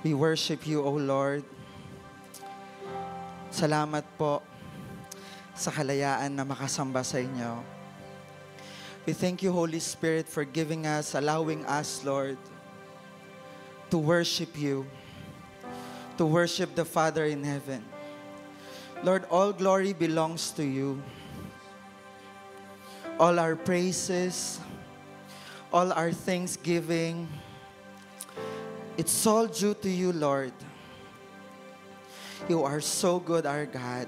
We worship you, O Lord. Salamat po sa kalayaan na makasamba sa inyo. We thank you, Holy Spirit, for giving us, allowing us, Lord, to worship you, to worship the Father in heaven. Lord, all glory belongs to you. All our praises, all our thanksgiving, it's all due to you, Lord. You are so good, our God.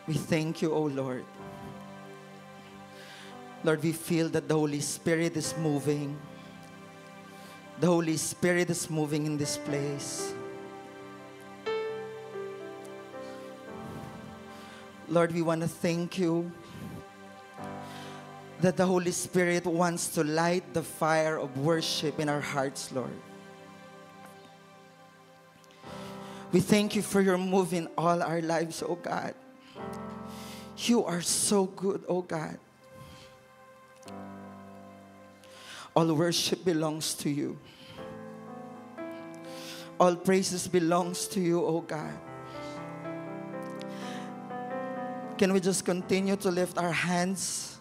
We thank you, O Lord. Lord, we feel that the Holy Spirit is moving. The Holy Spirit is moving in this place. Lord, we want to thank you that the Holy Spirit wants to light the fire of worship in our hearts, Lord. We thank you for your move in all our lives, O God. You are so good, O God. All worship belongs to you. All praises belongs to you, O God. Can we just continue to lift our hands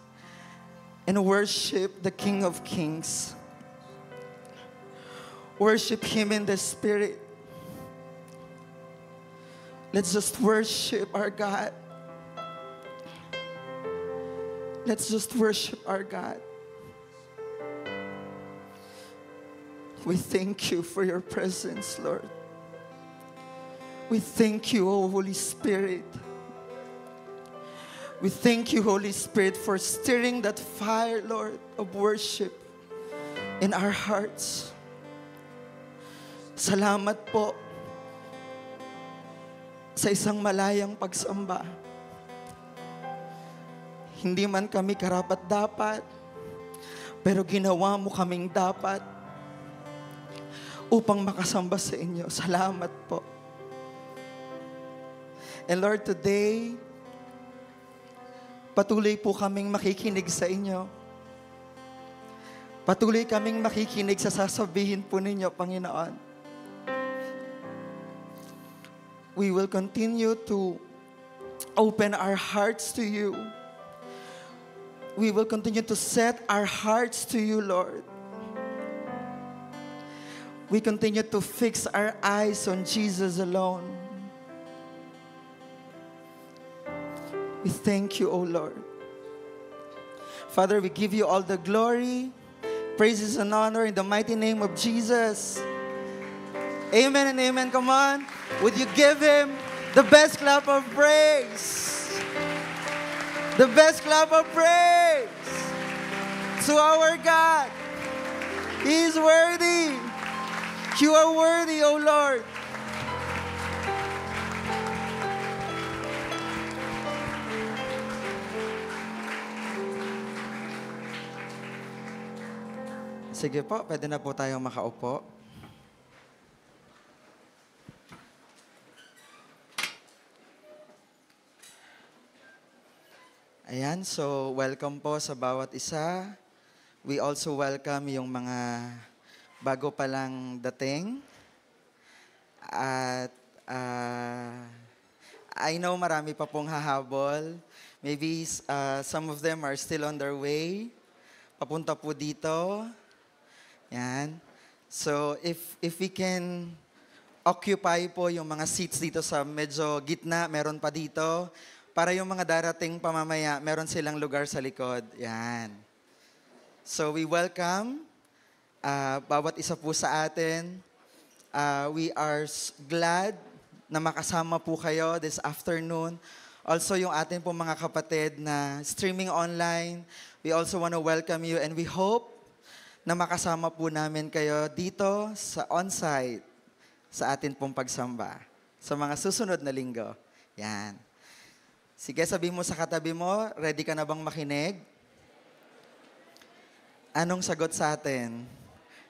and worship the King of Kings? Worship Him in the Spirit. Let's just worship our God. Let's just worship our God. We thank you for your presence, Lord. We thank you, O Holy Spirit. We thank you, Holy Spirit, for stirring that fire, Lord, of worship in our hearts. Salamat po sa isang malayang pagsamba. Hindi man kami karapat-dapat, pero ginawa mo kaming dapat upang makasamba sa inyo. Salamat po. And Lord, today, patuloy po kaming makikinig sa inyo. Patuloy kaming makikinig sa sasabihin po ninyo, Panginoon. We will continue to open our hearts to you. We will continue to set our hearts to you, Lord. We continue to fix our eyes on Jesus alone. We thank you, O Lord. Father, we give you all the glory, praises and honor in the mighty name of Jesus. Amen and amen. Come on. Would you give Him the best clap of praise? The best clap of praise to our God. He is worthy. You are worthy, O Lord. Sige po, pwede na po tayong makaupo. Ayan, so welcome po sa bawat isa. We also welcome yung mga bago pa lang dating. At I know marami pa pong hahabol. Maybe some of them are still on their way. Papunta po dito. Yan. So if we can occupy po yung mga seats dito sa medyo gitna, meron pa dito. Para yung mga darating pamamaya, meron silang lugar sa likod. Yan. So we welcome bawat isa po sa atin. We are glad na makasama po kayo this afternoon. Also yung atin po mga kapatid na streaming online, we also want to welcome you and we hope na makasama po namin kayo dito sa on-site sa atin pong pagsamba sa mga susunod na linggo. Yan. Sige, sabihin mo sa katabi mo, ready ka na bang makinig? Anong sagot sa atin?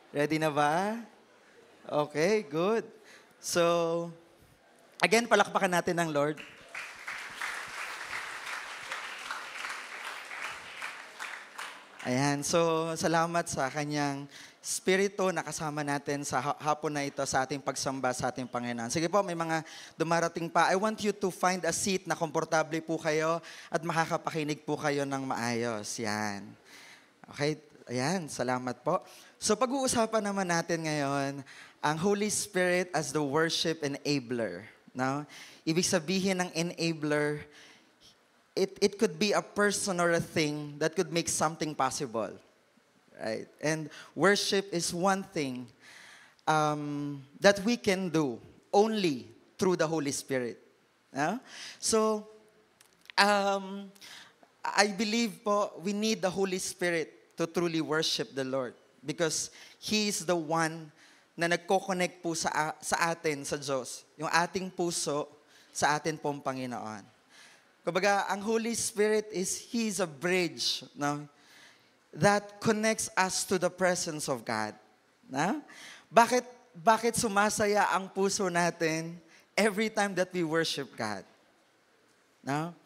Ready na ba? Okay, good. So, again, palakpakan natin ng Lord. Ayan, so salamat sa kanyang spirito na kasama natin sa hapon na ito sa ating pagsamba sa ating Panginoon. Sige po, may mga dumarating pa. I want you to find a seat na komportable po kayo at makakapakinig po kayo ng maayos. Yan. Okay, ayan, salamat po. So pag-uusapan naman natin ngayon ang Holy Spirit as the worship enabler. No? Ibig sabihin ng enabler, it could be a person or a thing that could make something possible. Right? And worship is one thing that we can do only through the Holy Spirit. Yeah? So, I believe po, we need the Holy Spirit to truly worship the Lord because He is the one na nagko-connect po sa atin, sa Diyos. Yung ating puso sa atin pong Panginoon. Kumbaga, ang Holy Spirit He's a bridge, no? That connects us to the presence of God. No? Bakit sumasaya ang puso natin every time that we worship God? No?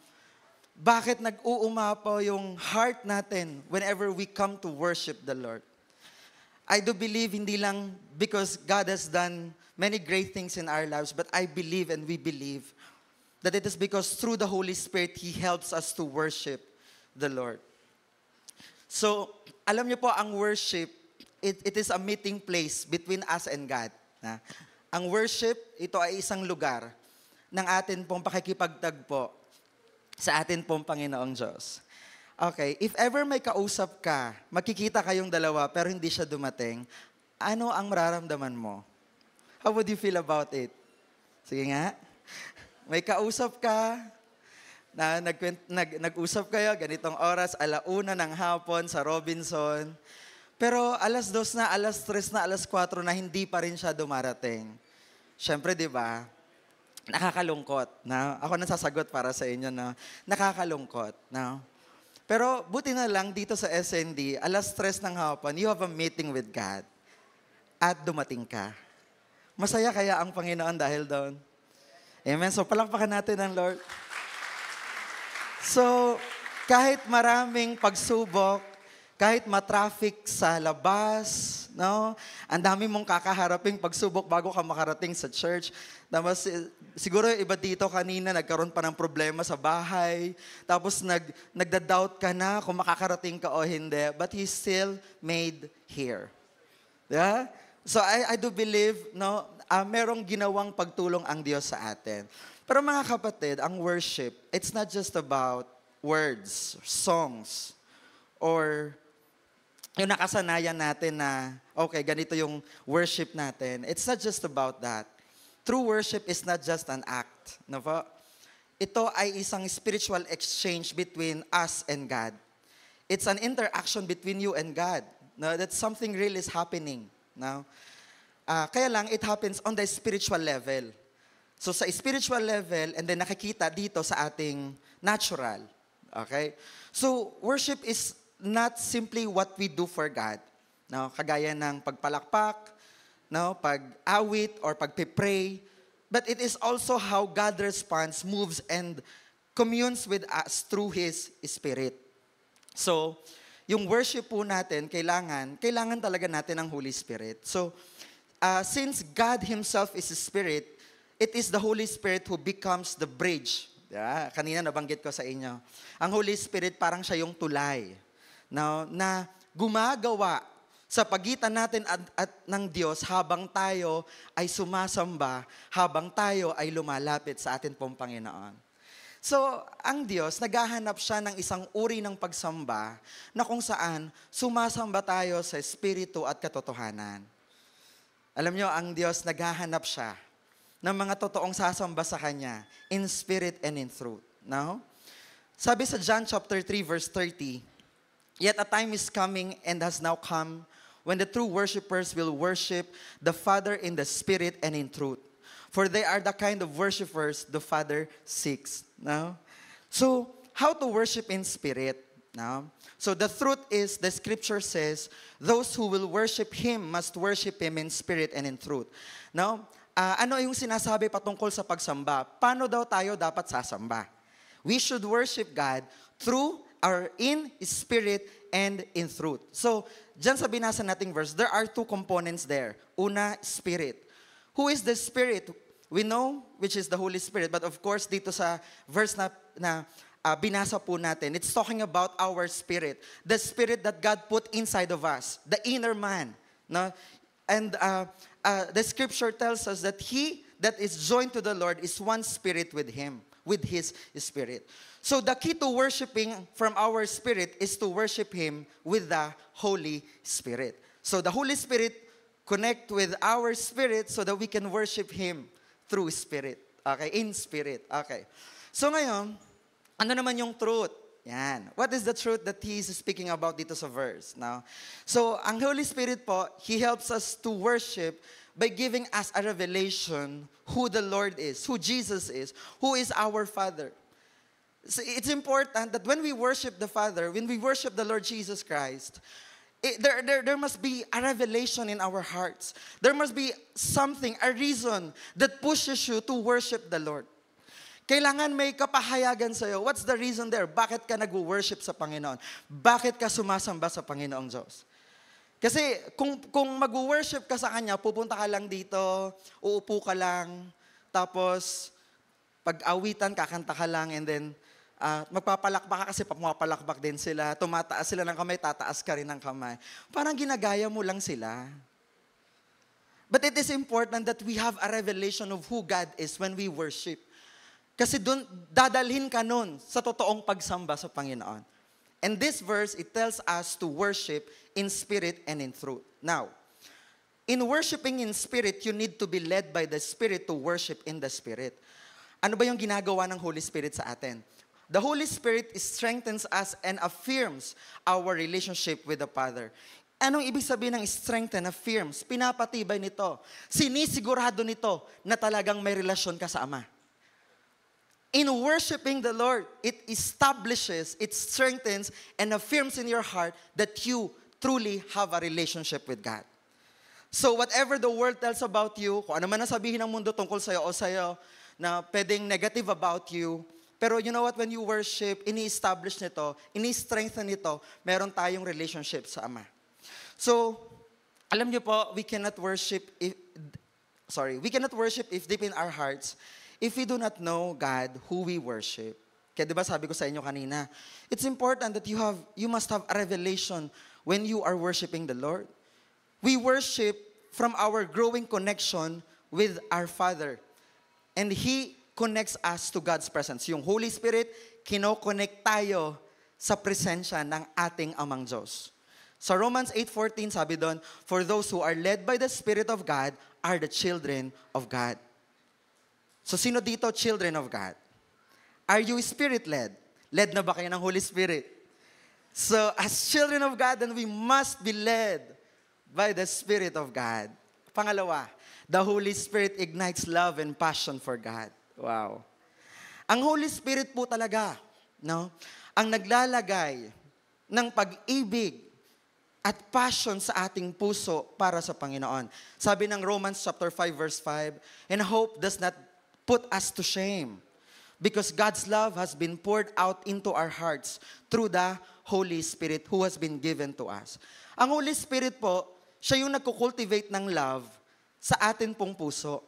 Bakit nag-uumapaw yung heart natin whenever we come to worship the Lord? I do believe hindi lang because God has done many great things in our lives, but I believe and we believe that it is because through the Holy Spirit, He helps us to worship the Lord. So, alam niyo po, ang worship, it is a meeting place between us and God. Ang worship, ito ay isang lugar ng atin pong pakikipagtagpo sa atin pong Panginoong Diyos. Okay, if ever may kausap ka, makikita kayong dalawa pero hindi siya dumating, ano ang mararamdaman mo? How would you feel about it? Sige nga. May kausap ka, na nag-usap kayo, ganitong oras, 1:00 ng hapon sa Robinson. Pero 2:00 na, 3:00 na, 4:00 na, hindi pa rin siya dumarating. Siyempre, di ba? Nakakalungkot. No? Ako nasasagot para sa inyo, no? Nakakalungkot. No? Pero buti na lang dito sa SND, 3:00 ng hapon, you have a meeting with God. At dumating ka. Masaya kaya ang Panginoon dahil doon? Amen. So palakpakan natin ang Lord. So, kahit maraming pagsubok, kahit matraffic sa labas, no? Ang dami mong kakaharaping pagsubok bago ka makarating sa church. Tapos, siguro iba dito kanina, nagkaroon pa ng problema sa bahay. Tapos, nagda-doubt ka na kung makakarating ka o hindi. But He still made here. Yeah? So, I do believe, no, merong ginawang pagtulong ang Diyos sa atin. Pero mga kapatid, ang worship, it's not just about words, songs, or yung nakasanayan natin na, okay, ganito yung worship natin. It's not just about that. True worship is not just an act. No po? Ito ay isang spiritual exchange between us and God. It's an interaction between you and God. No? That something real is happening. No? Kaya lang, it happens on the spiritual level. So sa spiritual level, and then nakikita dito sa ating natural. Okay? So worship is not simply what we do for God. No? Kagaya ng pagpalakpak, no? Pag-awit, or pag-pray. But it is also how God responds, moves, and communes with us through His Spirit. So, yung worship po natin, kailangan talaga natin ng Holy Spirit. So, since God Himself is a Spirit, it is the Holy Spirit who becomes the bridge. Yeah, kanina nabanggit ko sa inyo. Ang Holy Spirit parang siya yung tulay, no, na gumagawa sa pagitan natin at ng Diyos habang tayo ay sumasamba, habang tayo ay lumalapit sa atin pong Panginoon. So, ang Diyos, naghahanap siya ng isang uri ng pagsamba na kung saan sumasamba tayo sa Espiritu at katotohanan. Alam nyo, ang Diyos, naghahanap siya ng mga totoong sasamba sa Kanya in spirit and in truth. No? Sabi sa John chapter 3 verse 30, "Yet a time is coming and has now come when the true worshipers will worship the Father in the Spirit and in truth. For they are the kind of worshipers the Father seeks." No? So, how to worship in spirit? No? So the truth is, the scripture says, those who will worship Him must worship Him in spirit and in truth. No? Ano yung sinasabi patungkol sa pagsamba? Paano daw tayo dapat sasamba? We should worship God through are in spirit and in truth. So, dyan sa binasa nating verse, there are two components there. Una, spirit. Who is the spirit? We know which is the Holy Spirit. But of course, dito sa verse na binasa po natin, it's talking about our spirit. The spirit that God put inside of us. The inner man. No? And the scripture tells us that he that is joined to the Lord is one spirit with him, with his spirit. So the key to worshiping from our spirit is to worship him with the Holy Spirit. So the Holy Spirit connect with our spirit so that we can worship him through spirit. Okay, in spirit. Okay. So ngayon, ano naman yung truth? Yan. What is the truth that he is speaking about dito sa verse? Now, so ang Holy Spirit po, he helps us to worship by giving us a revelation who the Lord is, who Jesus is, who is our Father. So it's important that when we worship the Father, when we worship the Lord Jesus Christ, there must be a revelation in our hearts. There must be something, a reason that pushes you to worship the Lord. Kailangan may kapahayagan sa'yo. What's the reason there? Bakit ka nag-worship sa Panginoon? Bakit ka sumasamba sa Panginoong Diyos? Kasi kung mag-worship ka sa Kanya, pupunta ka lang dito, uupo ka lang, tapos pag-awitan, kakanta ka lang, and then magpapalakpak ka kasi pumapalakpak din sila, tumataas sila ng kamay, tataas ka rin ng kamay. Parang ginagaya mo lang sila. But it is important that we have a revelation of who God is when we worship. Kasi doon, dadalhin ka nun sa totoong pagsamba sa Panginoon. And this verse, it tells us to worship in spirit and in truth. Now, in worshiping in spirit, you need to be led by the Spirit to worship in the Spirit. Ano ba yung ginagawa ng Holy Spirit sa atin? The Holy Spirit strengthens us and affirms our relationship with the Father. Anong ibig sabihin ng strengthen, affirms? Pinapatibay nito. Sinisigurado nito na talagang may relasyon ka sa Ama. In worshiping the Lord, it establishes, it strengthens, and affirms in your heart that you truly have a relationship with God. So whatever the world tells about you, kung ano man ang sabihin ng mundo tungkol sa'yo o sa'yo, na pwedeng negative about you, pero you know what, when you worship, ini-establish nito, ini-strengthen nito, meron tayong relationship sa Ama. So, alam niyo po, we cannot worship if deep in our hearts, if we do not know God, who we worship. Kaya diba sabi ko sa inyo kanina, it's important that you must have a revelation when you are worshiping the Lord. We worship from our growing connection with our Father. And He connects us to God's presence. Yung Holy Spirit, kinoconnect tayo sa presensya ng ating Amang Diyos. Sa Romans 8:14, sabi doon, for those who are led by the Spirit of God are the children of God. So sino dito children of God? Are you Spirit-led? Led na ba kayo ng Holy Spirit? So as children of God, then we must be led by the Spirit of God. Pangalawa, the Holy Spirit ignites love and passion for God. Wow. Ang Holy Spirit po talaga, no? Ang naglalagay ng pag-ibig at passion sa ating puso para sa Panginoon. Sabi ng Romans chapter 5 verse 5, and hope does not put us to shame because God's love has been poured out into our hearts through the Holy Spirit who has been given to us. Ang Holy Spirit po, siya yung nagkukultivate ng love sa atin pong puso.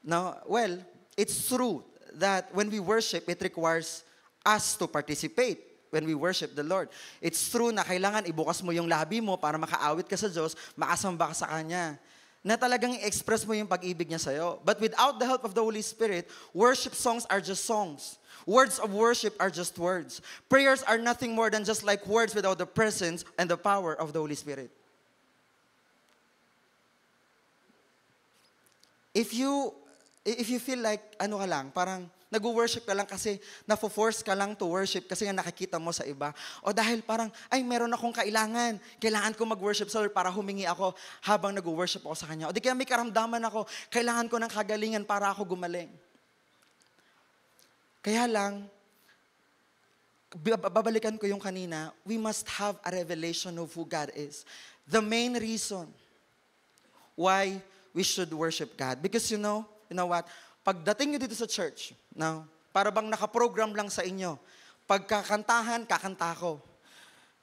Now, well, it's true that when we worship, it requires us to participate when we worship the Lord. It's true na kailangan ibukas mo yung labi mo para makaawit ka sa Diyos, makasamba ka sa Kanya, na talagang i-express mo yung pag-ibig niya sa'yo. But without the help of the Holy Spirit, worship songs are just songs. Words of worship are just words. Prayers are nothing more than just like words without the presence and the power of the Holy Spirit. If you feel like, ano ka lang, parang nag-worship ka lang kasi na-force ka lang to worship kasi nga nakikita mo sa iba. O dahil parang, ay meron akong kailangan ko mag-worship sa Lord para humingi ako habang nag-worship ako sa Kanya. O di kaya may karamdaman ako, kailangan ko ng kagalingan para ako gumaling. Kaya lang, babalikan ko yung kanina, we must have a revelation of who God is. The main reason why we should worship God. Because you know what? Pagdating nyo dito sa church, para bang nakaprogram lang sa inyo pagkakantahan, kakanta ko.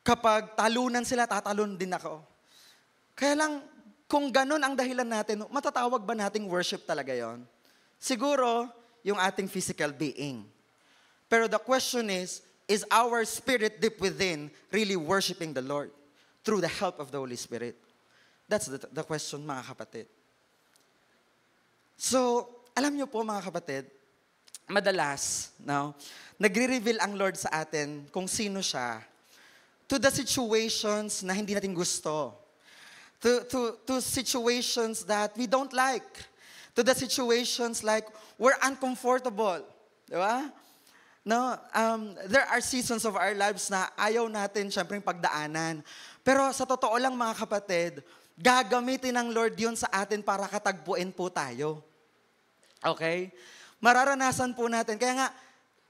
Kapag talunan sila, tatalon din ako. Kaya lang, kung ganun ang dahilan natin, matatawag ba nating worship talaga yon? Siguro, yung ating physical being. Pero the question is our spirit deep within really worshiping the Lord through the help of the Holy Spirit? That's the question, mga kapatid. So, alam niyo po mga kapatid, madalas, nagre-reveal ang Lord sa atin kung sino siya to the situations na hindi natin gusto. To situations that we don't like. To the situations like we're uncomfortable. Di ba? No, there are seasons of our lives na ayaw natin syempre pagdaanan. Pero sa totoo lang mga kapatid, gagamitin ng Lord yun sa atin para katagpuin po tayo. Okay? Mararanasan po natin. Kaya nga,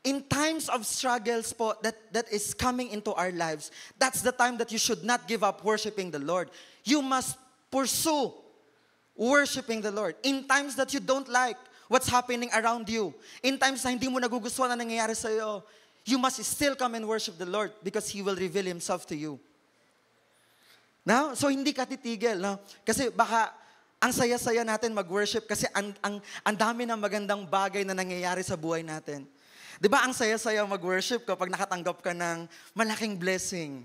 in times of struggles po that is coming into our lives, that's the time that you should not give up worshiping the Lord. You must pursue worshiping the Lord. In times that you don't like what's happening around you, in times na hindi mo nagugustuhan na nangyayari sa iyo, you must still come and worship the Lord because He will reveal Himself to you. Now, so hindi ka titigil, no? Kasi baka ang saya-saya natin mag-worship kasi ang dami ng magandang bagay na nangyayari sa buhay natin. 'Di ba ang saya-saya mag-worship kapag nakatanggap ka ng malaking blessing?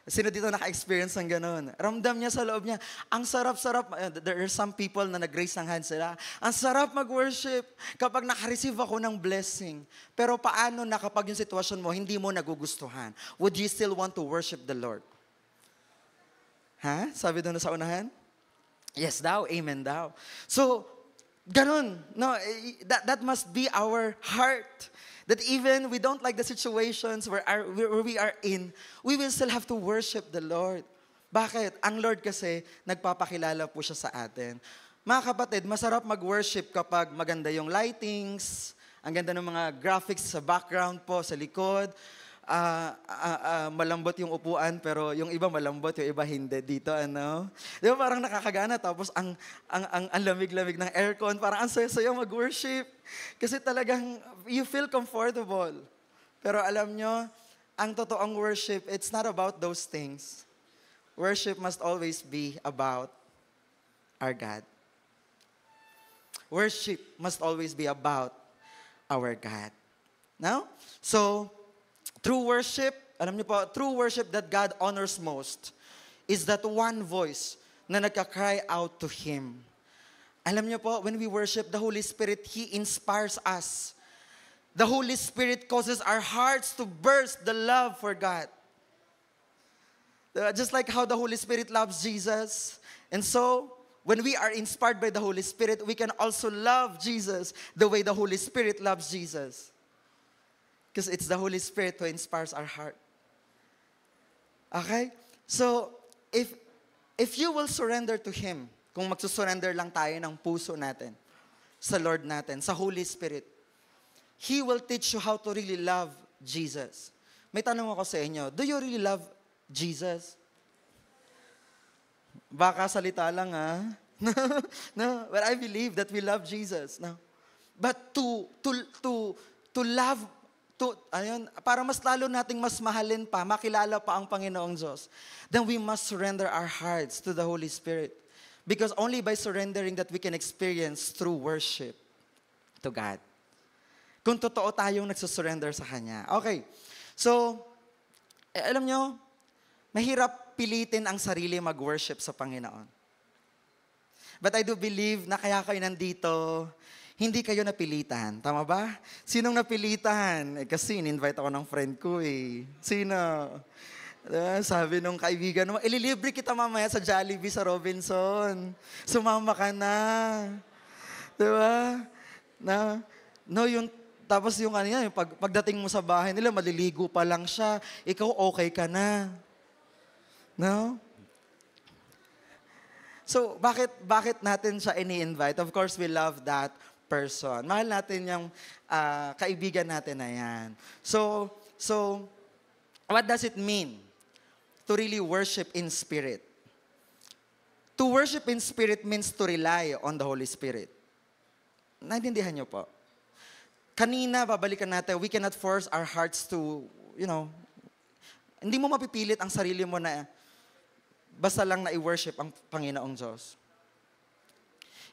Sino dito naka-experience ng ganun? Ramdam niya sa loob niya, ang sarap-sarap. There are some people na nag-raise ng hands sila. Ang sarap mag-worship kapag naka-receive ako ng blessing. Pero paano na kapag yung sitwasyon mo, hindi mo nagugustuhan? Would you still want to worship the Lord? Ha? Sabi doon sa unahan? Yes daw, amen daw. So, ganun. No, that must be our heart. That even we don't like the situations where we are in, we will still have to worship the Lord. Bakit? Ang Lord kasi, nagpapakilala po siya sa atin. Mga kapatid, masarap mag-worship kapag maganda yung lightings, ang ganda ng mga graphics sa background po, sa likod, malambot yung upuan, pero yung iba malambot, yung iba hindi. Dito, ano? Di ba parang nakakagana, tapos ang lamig-lamig ng aircon, parang ang saya-saya mag-worship. Kasi talagang, you feel comfortable. Pero alam nyo, ang totoong worship, it's not about those things. Worship must always be about our God. Worship must always be about our God. Now, so, true worship, alam niyo po, true worship that God honors most is that one voice na nagka-cry out to Him. Alam niyo po, when we worship the Holy Spirit, He inspires us. The Holy Spirit causes our hearts to burst the love for God. Just like how the Holy Spirit loves Jesus. And so, when we are inspired by the Holy Spirit, we can also love Jesus the way the Holy Spirit loves Jesus. Because it's the Holy Spirit who inspires our heart. Okay? So, if you will surrender to Him, kung magsusurrender lang tayo ng puso natin, sa Lord natin, sa Holy Spirit, He will teach you how to really love Jesus. May tanong ako sa inyo, do you really love Jesus? Baka salita lang No, but I believe that we love Jesus. No? But to love, para mas lalo nating mas mahalin pa, makilala pa ang Panginoong Diyos, then we must surrender our hearts to the Holy Spirit. Because only by surrendering that we can experience true worship to God. Kung totoo tayong nagsusurrender sa Kanya. Okay. So, alam nyo, mahirap pilitin ang sarili mag-worship sa Panginoon. But I do believe na kaya kayo nandito, hindi kayo napilitan. Tama ba? Sinong napilitan? Kasi in-invite ako ng friend ko eh. Sino? Sabi nung kaibigan mo, ililibre kita mamaya sa Jollibee sa Robinson. Sumama ka na. Diba? No, tapos yung pagdating mo sa bahay nila, maliligo pa lang siya. Ikaw okay ka na. No? So, bakit natin siya ini-invite? Of course, we love that person. Mahal natin yung kaibigan natin na yan. So, what does it mean to really worship in spirit? To worship in spirit means to rely on the Holy Spirit. Naintindihan niyo po? Kanina, babalikan natin, we cannot force our hearts to hindi mo mapipilit ang sarili mo na basta lang na i-worship ang Panginoong Diyos.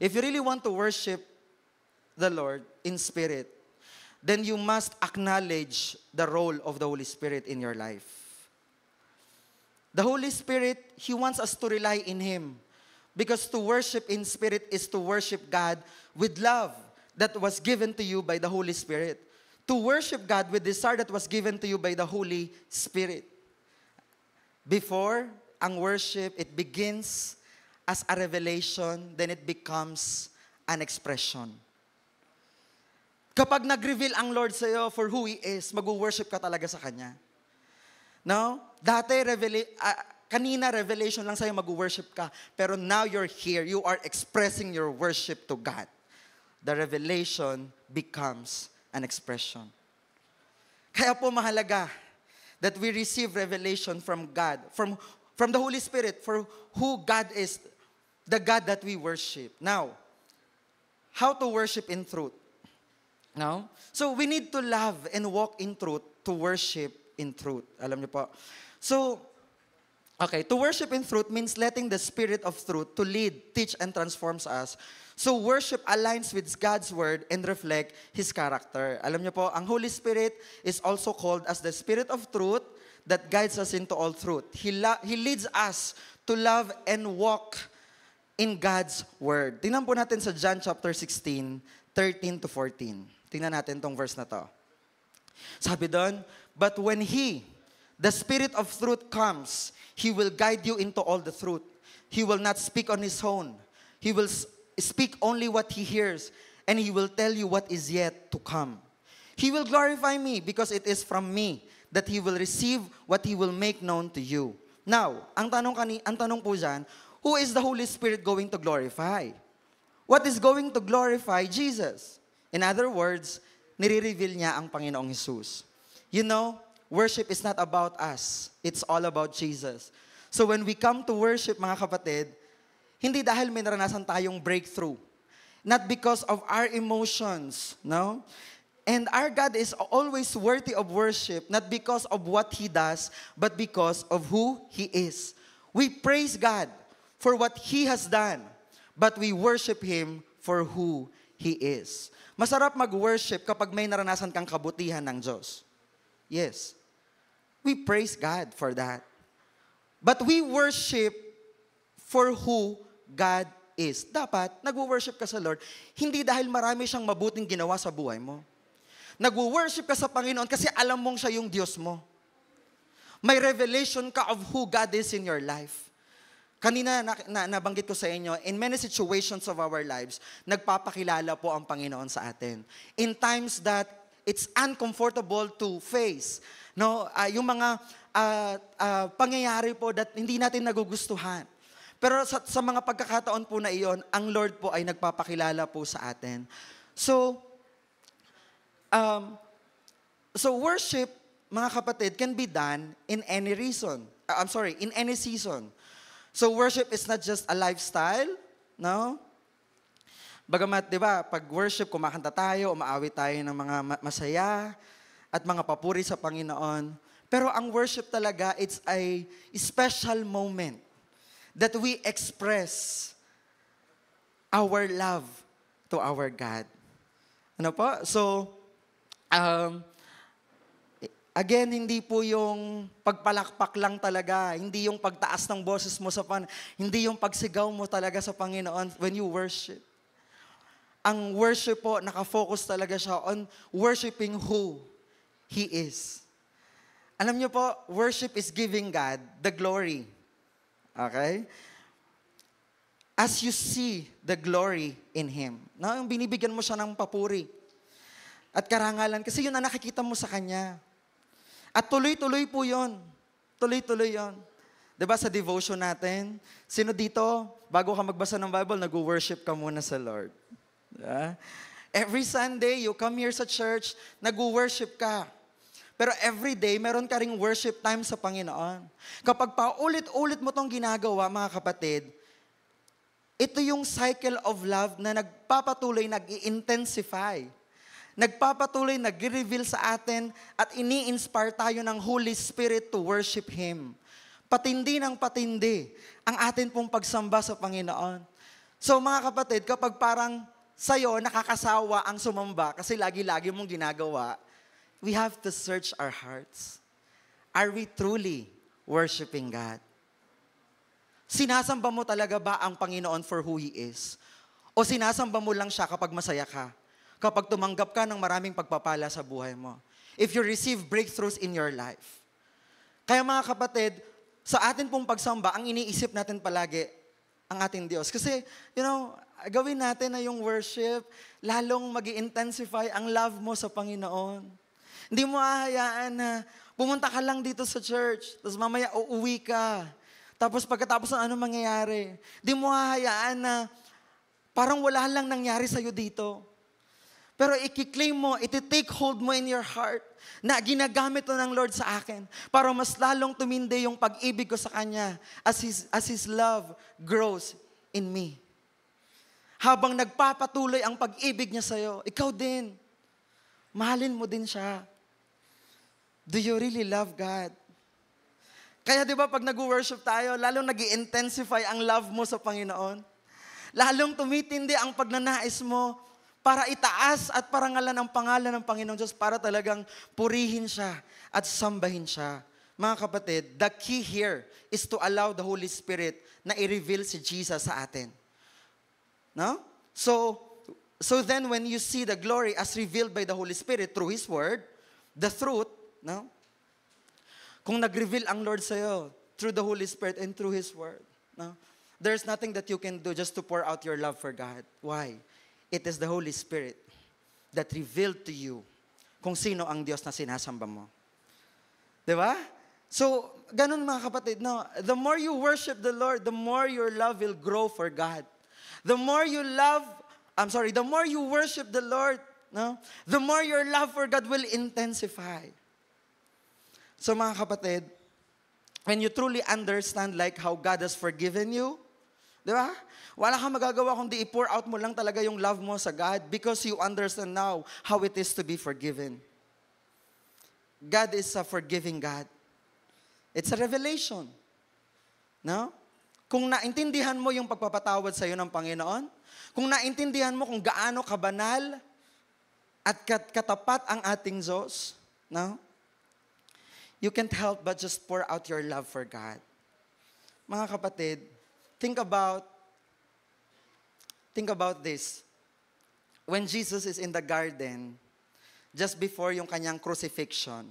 If you really want to worship the Lord in spirit, then you must acknowledge the role of the Holy Spirit in your life. The Holy Spirit, He wants us to rely in Him. Because to worship in spirit is to worship God with love that was given to you by the Holy Spirit. To worship God with desire that was given to you by the Holy Spirit. Before, ang worship, it begins as a revelation, then it becomes an expression. Kapag nag-reveal ang Lord sa iyo for who He is, mag-worship ka talaga sa Kanya. No? Dati, kanina revelation lang sa'yo, mag-worship ka. Pero now you're here, you are expressing your worship to God. The revelation becomes an expression. Kaya po mahalaga that we receive revelation from God, from the Holy Spirit, for who God is, the God that we worship. Now, how to worship in truth? No? So, we need to love and walk in truth to worship in truth. Alam niyo po. So, okay, to worship in truth means letting the Spirit of truth to lead, teach, and transforms us. So, worship aligns with God's Word and reflect His character. Alam niyo po, ang Holy Spirit is also called as the Spirit of truth that guides us into all truth. He leads us to love and walk in God's Word. Tingnan po natin sa John chapter 16, 13 to 14. Tingnan natin tong verse na to. Sabi doon, but when He, the Spirit of truth comes, He will guide you into all the truth. He will not speak on His own. He will speak only what He hears, and He will tell you what is yet to come. He will glorify Me because it is from Me that He will receive what He will make known to you. Now, ang tanong po dyan, who is the Holy Spirit going to glorify? What is going to glorify? Jesus. In other words, nire-reveal niya ang Panginoong Jesus. You know, worship is not about us. It's all about Jesus. So when we come to worship, mga kapatid, hindi dahil may naranasan tayong breakthrough. Not because of our emotions, no? And our God is always worthy of worship, not because of what He does, but because of who He is. We praise God for what He has done, but we worship Him for who He is. Masarap mag-worship kapag may naranasan kang kabutihan ng Diyos. Yes. We praise God for that. But we worship for who God is. Dapat, nag-worship ka sa Lord, hindi dahil marami siyang mabuting ginawa sa buhay mo. Nag-worship ka sa Panginoon kasi alam mong siya yung Diyos mo. May revelation ka of who God is in your life. Kanina nabanggit ko sa inyo, in many situations of our lives, nagpapakilala po ang Panginoon sa atin. In times that it's uncomfortable to face, no, yung mga pangyayari po that hindi natin nagugustuhan. Pero sa mga pagkakataon po na iyon, ang Lord po ay nagpapakilala po sa atin. So worship, mga kapatid, can be done in any reason. In any season. So worship is not just a lifestyle, no? Bagamat, di ba, pag worship, kumakanta tayo, umaawit tayo ng mga masaya at mga papuri sa Panginoon. Pero ang worship talaga, it's a special moment that we express our love to our God. Ano po? So, again, hindi po yung pagpalakpak lang talaga, hindi yung pagtaas ng boses mo hindi yung pagsigaw mo talaga sa Panginoon when you worship. Ang worship po, nakafocus talaga siya on worshiping who He is. Alam niyo po, worship is giving God the glory. Okay? As you see the glory in Him. No, yung binibigyan mo siya ng papuri at karangalan kasi yun ang nakikita mo sa Kanya. At tuloy-tuloy po yun. Tuloy-tuloy yun. Diba sa devotion natin, sino dito, bago ka magbasa ng Bible, nag-worship ka muna sa Lord. Diba? Every Sunday, you come here sa church, nag-worship ka. Pero every day, meron ka ring worship time sa Panginoon. Kapag paulit-ulit mo tong ginagawa, mga kapatid, ito yung cycle of love na nagpapatuloy, nag-i-intensify. nagpapatuloy, nag-reveal sa atin at ini-inspire tayo ng Holy Spirit to worship Him. Patindi ng patindi ang atin pong pagsamba sa Panginoon. So mga kapatid, kapag parang sa'yo nakakasawa ang sumamba kasi lagi-lagi mong ginagawa, we have to search our hearts. Are we truly worshiping God? Sinasamba mo talaga ba ang Panginoon for who He is? O sinasamba mo lang siya kapag masaya ka? Kapag tumanggap ka ng maraming pagpapala sa buhay mo? If you receive breakthroughs in your life? Kaya mga kapatid, sa atin pong pagsamba, ang iniisip natin palagi, ang ating Diyos. Kasi, gawin natin na yung worship, lalong mag-intensify ang love mo sa Panginoon. Hindi mo hahayaan na pumunta ka lang dito sa church, tapos mamaya uuwi ka. Tapos pagkatapos ng ano mangyayari, hindi mo hahayaan na parang wala lang nangyari sa'yo dito. Pero i-claim mo, iti-take hold mo in your heart na ginagamit to ng Lord sa akin para mas lalong tumindi yung pag-ibig ko sa Kanya as His love grows in me. Habang nagpapatuloy ang pag-ibig niya sa'yo, ikaw din, mahalin mo din siya. Do you really love God? Kaya di ba pag nag-worship tayo, lalong nag-intensify ang love mo sa Panginoon. Lalong tumitindi ang pagnanais mo para itaas at parangalan ang pangalan ng Panginoong Diyos para talagang purihin siya at sambahin siya. Mga kapatid, the key here is to allow the Holy Spirit na i-reveal si Jesus sa atin. No? So then when you see the glory as revealed by the Holy Spirit through His Word, the truth, no? Kung nag-reveal ang Lord sa'yo through the Holy Spirit and through His Word, no? There's nothing that you can do just to pour out your love for God. Why? It is the Holy Spirit that revealed to you kung sino ang Diyos na sinasamba mo. Di ba? So, ganun mga kapatid, no? The more you worship the Lord, the more your love will grow for God. The more you worship the Lord, no? The more your love for God will intensify. So mga kapatid, when you truly understand like how God has forgiven you, di ba? Wala kang magagawa kundi i-pour out mo lang talaga yung love mo sa God because you understand now how it is to be forgiven. God is a forgiving God. It's a revelation. No? Kung naintindihan mo yung pagpapatawad sa iyo ng Panginoon, kung naintindihan mo kung gaano kabanal at katapat ang ating Diyos, no? You can't help but just pour out your love for God. Mga kapatid, think about this. When Jesus is in the garden, just before yung kanyang crucifixion,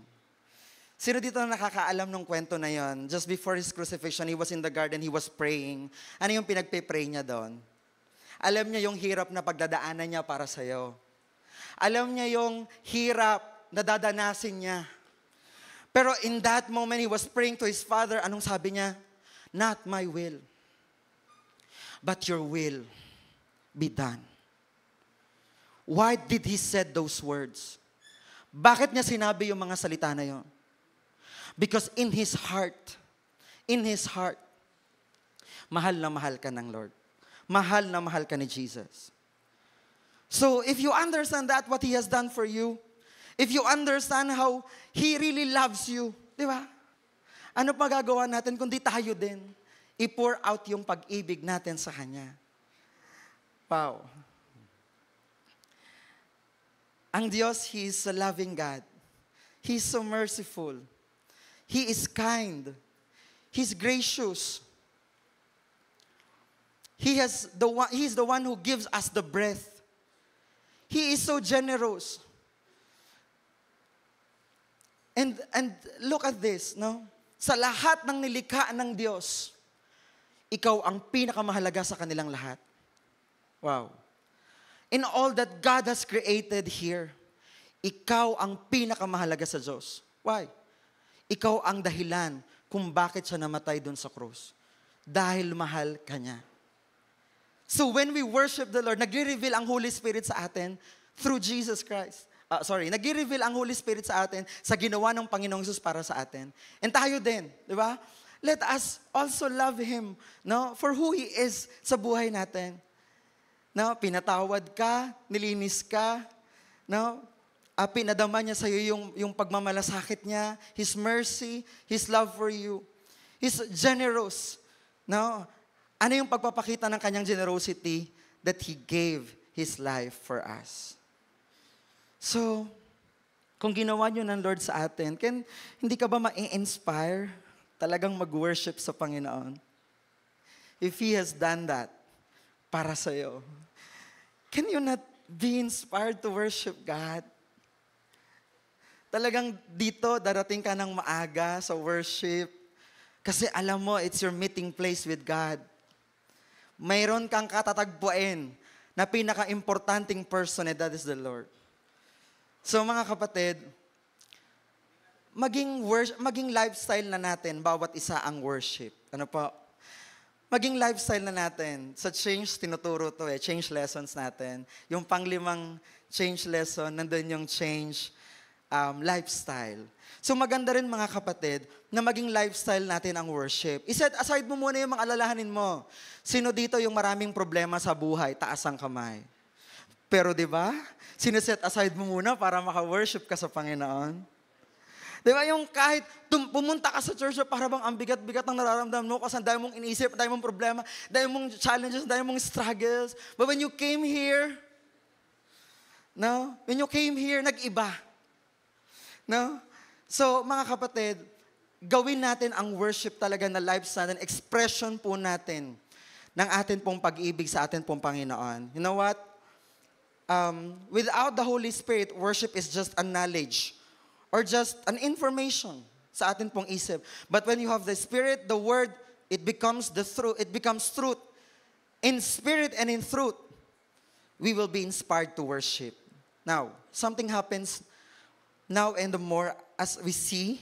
sino dito na nakakaalam ng kwento na yon? Just before His crucifixion, He was in the garden, He was praying. Ano yung pinagpe-pray niya doon? Alam niya yung hirap na pagdadaanan niya para sa'yo. Alam niya yung hirap na dadanasin niya. Pero in that moment, He was praying to His Father. Anong sabi niya? Not my will, but your will be done. Why did He said those words? Bakit niya sinabi yung mga salita na yon? Because in His heart, mahal na mahal ka ng Lord. Mahal na mahal ka ni Jesus. So if you understand that, what He has done for you, if you understand how He really loves you, di ba? Ano pa gagawa natin kundi tayo din i-pour out yung pag-ibig natin sa Kanya. Wow. Ang Diyos, He is a loving God. He is so merciful. He is kind. He's gracious. He is the one who gives us the breath. He is so generous. And look at this, no? Sa lahat ng nilikha ng Diyos, ikaw ang pinakamahalaga sa kanilang lahat. Wow. In all that God has created here, ikaw ang pinakamahalaga sa Diyos. Why? Ikaw ang dahilan kung bakit siya namatay doon sa krus. Dahil mahal ka niya. So when we worship the Lord, nag-reveal ang Holy Spirit sa atin through Jesus Christ. Nag-reveal ang Holy Spirit sa atin sa ginawa ng Panginoong Jesus para sa atin. And tayo din, di ba? Let us also love Him, no? For who He is sa buhay natin. No? Pinatawad ka, nilinis ka, No? Pinadama niya sa'yo yung pagmamalasakit niya, His mercy, His love for you. He's generous. No? Ano yung pagpapakita ng kanyang generosity? That He gave His life for us. So, kung ginawa niyo ng Lord sa atin, hindi ka ba ma-inspire talagang mag-worship sa Panginoon? If He has done that para sa'yo, can you not be inspired to worship God? Talagang dito, darating ka ng maaga sa worship. Kasi alam mo, it's your meeting place with God. Mayroon kang katatagpuin na pinaka-importanting person, and that is the Lord. So mga kapatid, maging lifestyle na natin, bawat isa ang worship. Ano po? Maging lifestyle na natin. Sa change, tinuturo to change lessons natin. Yung panglimang change lesson, nandun yung change lifestyle. So maganda rin mga kapatid, na maging lifestyle natin ang worship. Iset aside mo muna yung mga alalahanin mo. Sino dito yung maraming problema sa buhay? Taas ang kamay. Pero di ba, sineset aside mo muna para maka-worship ka sa Panginoon. Di ba yung kahit pumunta ka sa church para bang ang bigat-bigat ng nararamdaman mo kasi ang dami mong iniisip, dami mong problema, dami mong challenges, dami mong struggles. But when you came here, nag-iba. No? So, mga kapatid, gawin natin ang worship talaga na lifestyle, expression po natin ng atin pong pag-ibig sa atin pong Panginoon. You know what? Without the Holy Spirit, worship is just a knowledge or just an information sa atin pong isip. But when you have the Spirit, the Word, it becomes the truth. It becomes truth. In spirit and in truth, we will be inspired to worship. Now, something happens now and the more as we see,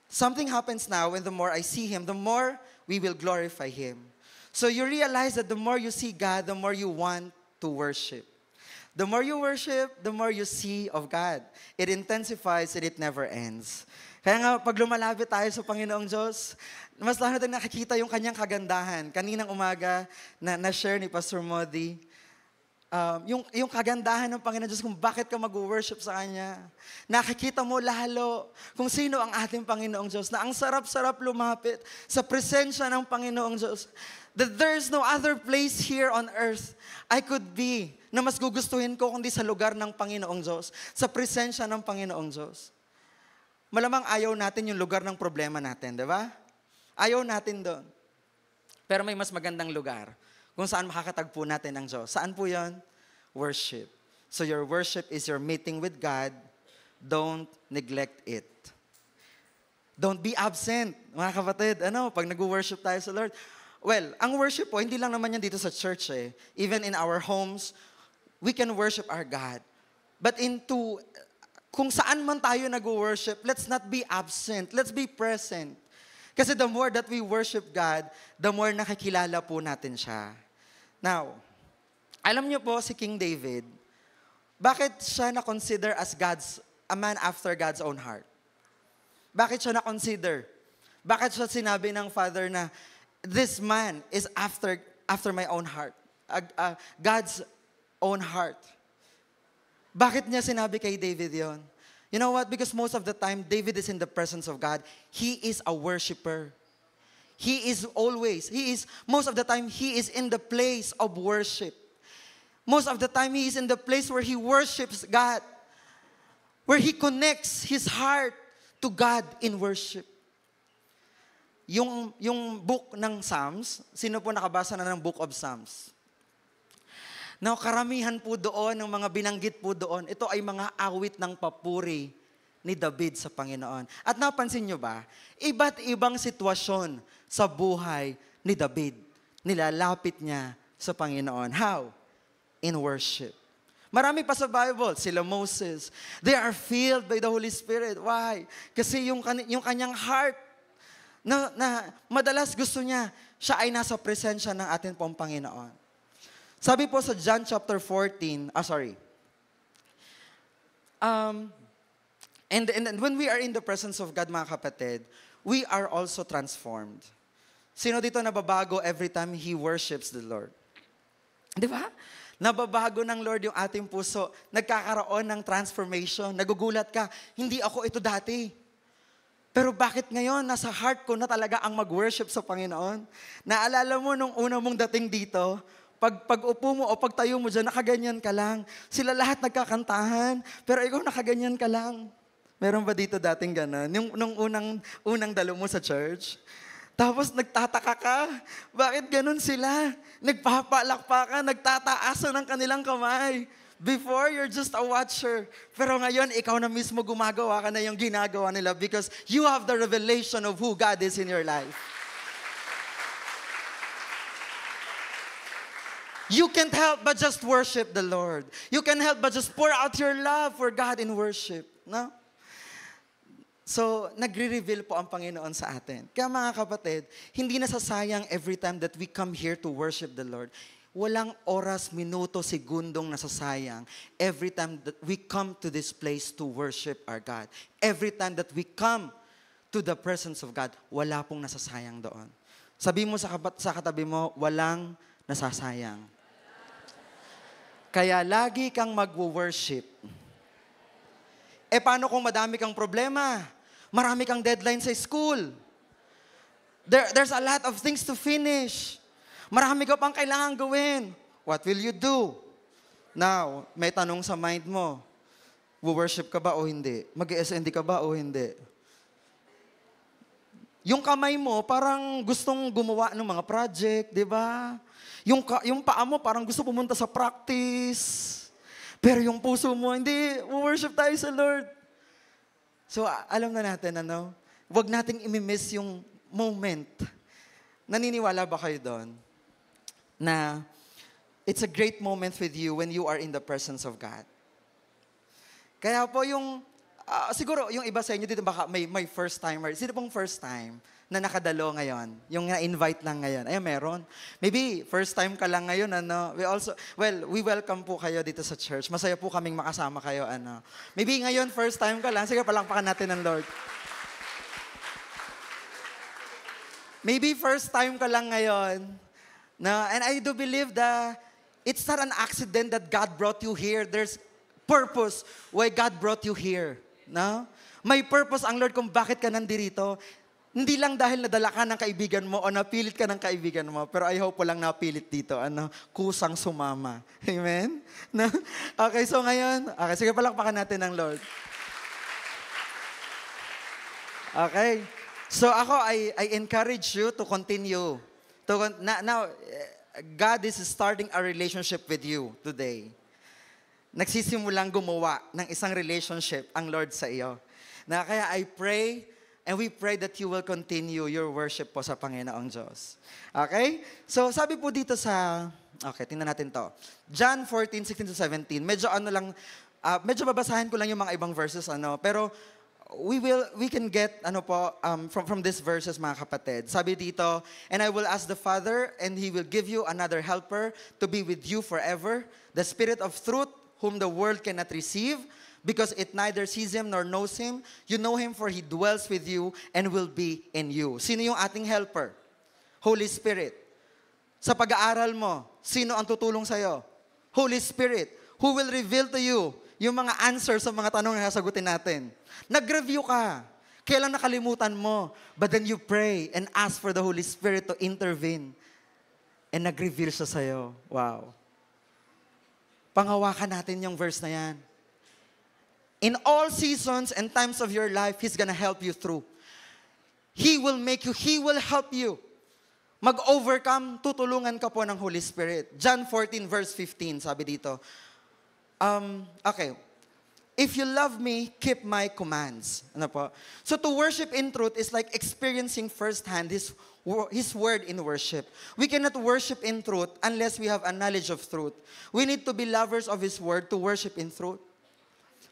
something happens now and the more I see Him, the more we will glorify Him. So you realize that the more you see God, the more you want to worship. The more you worship, the more you see of God. It intensifies and it never ends. Kaya nga, pag lumalapit tayo sa Panginoong Diyos, mas lalo natin nakikita yung kanyang kagandahan. Kaninang umaga, na-share ni Pastor Modi, yung kagandahan ng Panginoon Diyos kung bakit ka mag-worship sa Kanya. Nakikita mo lalo kung sino ang ating Panginoong Diyos, na ang sarap-sarap lumapit sa presensya ng Panginoong Diyos. That there's no other place here on earth I could be na mas gugustuhin ko kundi sa lugar ng Panginoong Diyos, sa presensya ng Panginoong Diyos. Malamang ayaw natin yung lugar ng problema natin, di ba? Ayaw natin doon. Pero may mas magandang lugar kung saan makakatagpo natin ang Diyos. Saan po yun? Worship. So your worship is your meeting with God. Don't neglect it. Don't be absent, mga kapatid. Pag nag-worship tayo sa Lord. Well, ang worship po, hindi lang naman yan dito sa church Even in our homes, we can worship our God. But kung saan man tayo nag-worship, let's not be absent. Let's be present. Kasi the more that we worship God, the more nakikilala po natin siya. Now, alam niyo po si King David, bakit siya na-consider as a man after God's own heart? Bakit siya na-consider? Bakit siya sinabi ng Father na, this man is after my own heart? God's own heart. Bakit niya sinabi kay David yon? You know what? Because most of the time, David is in the presence of God. He is a worshiper. Most of the time, he is in the place of worship. Most of the time, he is in the place where he worships God. Where he connects his heart to God in worship. Yung book ng Psalms, sino po nakabasa na ng Book of Psalms? Now, karamihan po doon, ng mga binanggit po doon, ito ay mga awit ng papuri ni David sa Panginoon. At napansin nyo ba, iba't ibang sitwasyon sa buhay ni David, nilalapit niya sa Panginoon. How? In worship. Marami pa sa Bible, sila Moses. They are filled by the Holy Spirit. Why? Kasi yung kanyang heart, na madalas gusto niya, siya ay nasa presensya ng ating pong Panginoon. Sabi po sa John chapter 14, and when we are in the presence of God, mga kapatid, we are also transformed. Sino dito nababago every time he worships the Lord? Di ba? Nababago ng Lord yung ating puso. Nagkakaroon ng transformation. Nagugulat ka, hindi ako ito dati. Pero bakit ngayon, nasa heart ko na talaga ang mag-worship sa Panginoon? Naalala mo nung una mong dating dito, pag upo mo o pagtayo mo dyan, nakaganyan ka lang. Sila lahat nagkakantahan, pero ikaw nakaganyan ka lang. Meron ba dito dating gano'n? Nung unang dalo mo sa church? Tapos nagtataka ka, bakit ganun sila? Nagpapalakpakan, nagtataasan ng kanilang kamay. Before, you're just a watcher. Pero ngayon, ikaw na mismo gumagawa ka na yung ginagawa nila because you have the revelation of who God is in your life. You can't help but just worship the Lord. You can't help but just pour out your love for God in worship. No? So, nagre-reveal po ang Panginoon sa atin. Kaya mga kapatid, hindi nasasayang every time that we come here to worship the Lord. Walang oras, minuto, segundong nasasayang every time that we come to this place to worship our God. Every time that we come to the presence of God, wala pong nasasayang doon. Sabi mo sa katabi mo, walang nasasayang. Kaya lagi kang mag-worship. Paano kung madami kang problema? Marami kang deadline sa school. There's a lot of things to finish. Marami ka pang kailangan gawin. What will you do? Now, may tanong sa mind mo. Worship ka ba o hindi? Mag-SND ka ba o hindi? Yung kamay mo, parang gustong gumawa ng mga project, di ba? Yung paa mo, parang gusto pumunta sa practice. Pero yung puso mo, hindi, worship tayo sa Lord. So, alam na natin, huwag nating imimiss yung moment. Naniniwala ba kayo doon? Na it's a great moment with you when you are in the presence of God. Kaya po siguro yung iba sa inyo dito baka may first timer. Sino pong first time na nakadalo ngayon? Yung na-invite lang ngayon. Ay, meron. Maybe first time ka lang ngayon, we welcome po kayo dito sa church. Masaya po kaming makasama kayo, Maybe ngayon first time ka lang. Sige, palakpakan natin ng Lord. Maybe first time ka lang ngayon. And I do believe that it's not an accident that God brought you here. There's purpose why God brought you here. No? May purpose ang Lord kung bakit ka nandito. Hindi lang dahil nadala ka ng kaibigan mo o napilit ka ng kaibigan mo, pero I hope walang napilit dito. Kusang sumama. Amen? No? Okay, so ngayon, sige palakpakan natin ng Lord. Okay. So ako, I encourage you to continue. Now, God is starting a relationship with you today. Nagsisimulang gumawa ng isang relationship ang Lord sa iyo. Kaya I pray, and we pray that you will continue your worship po sa Panginoong Diyos. Okay? So, sabi po dito tingnan natin to. John 14:16-17. Medyo babasahin ko lang yung mga ibang verses, pero we can get, from these verses, mga kapatid. Sabi dito, and I will ask the Father, and He will give you another helper to be with you forever, the Spirit of truth, whom the world cannot receive, because it neither sees Him nor knows Him. You know Him, for He dwells with you and will be in you. Sino yung ating helper? Holy Spirit. Sa pag-aaral mo, sino ang tutulong sa'yo? Holy Spirit. Who will reveal to you yung mga answers sa mga tanong na sasagutin natin? Nag-review ka. Kailan nakalimutan mo? But then you pray and ask for the Holy Spirit to intervene. And nag-reveal siya sa'yo. Wow. Panghawakan natin yung verse na yan. In all seasons and times of your life, He's gonna help you through. He will help you. Mag-overcome, tutulungan ka po ng Holy Spirit. John 14 verse 15, sabi dito. Okay. If you love me, keep my commands. So to worship in truth is like experiencing firsthand His word in worship. We cannot worship in truth unless we have a knowledge of truth. We need to be lovers of His word to worship in truth.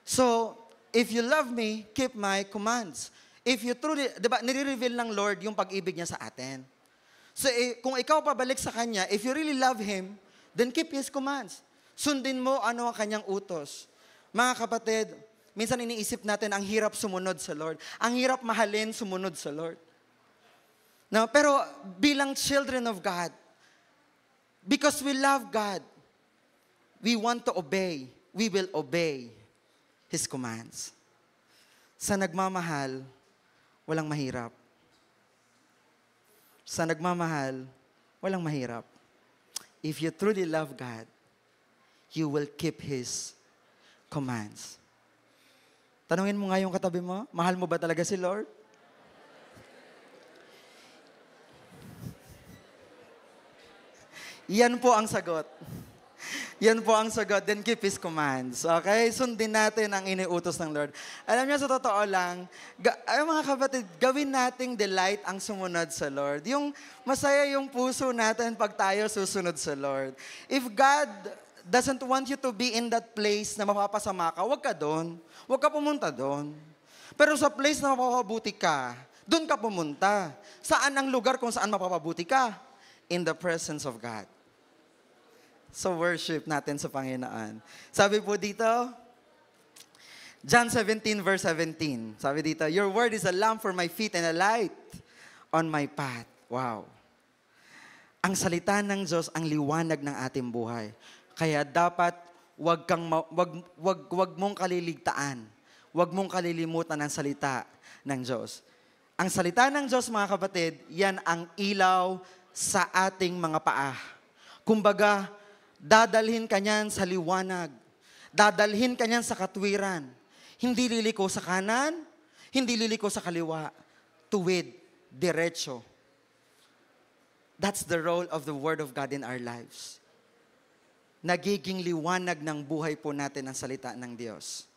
So, if you love me, keep my commands. If you truly, diba, nire-reveal ng Lord yung pag-ibig niya sa atin. So, kung ikaw pabalik sa Kanya, if you really love Him, then keep His commands. Sundin mo ano ang Kanyang utos. Mga kapatid, minsan iniisip natin ang hirap sumunod sa Lord. Ang hirap mahalin sumunod sa Lord. No, pero bilang children of God, Because we love God, we want to obey. We will obey His commands. Sa nagmamahal, walang mahirap. Sa nagmamahal, walang mahirap. If you truly love God, you will keep His commands. Tanungin mo nga yung katabi mo, mahal mo ba talaga si Lord? Yan po ang sagot. Yan po ang sagot. Then keep His commands. Okay? Sundin natin ang iniutos ng Lord. Alam niyo, sa totoo lang, ay mga kapatid, gawin nating delight ang sumunod sa Lord. Yung masaya yung puso natin pag tayo susunod sa Lord. If God doesn't want you to be in that place na mapapasama ka, huwag ka doon. Huwag ka pumunta doon. Pero sa place na mapapabuti ka, doon ka pumunta. Saan ang lugar kung saan mapapabuti ka? In the presence of God. So worship natin sa Panginoon. Sabi po dito, John 17 verse 17. Sabi dito, your word is a lamp for my feet and a light on my path. Wow. Ang salita ng Diyos ang liwanag ng ating buhay. Kaya dapat wag mong kaliligtaan. Wag mong kalilimutan ang salita ng Diyos. Ang salita ng Diyos, mga kapatid, yan ang ilaw sa ating mga paa. Kumbaga, dadalhin ka niyan sa liwanag. Dadalhin ka niyan sa katwiran. Hindi liliko sa kanan, hindi liliko sa kaliwa. Tuwid, diretso. That's the role of the Word of God in our lives. Nagiging liwanag ng buhay po natin ang salita ng Diyos.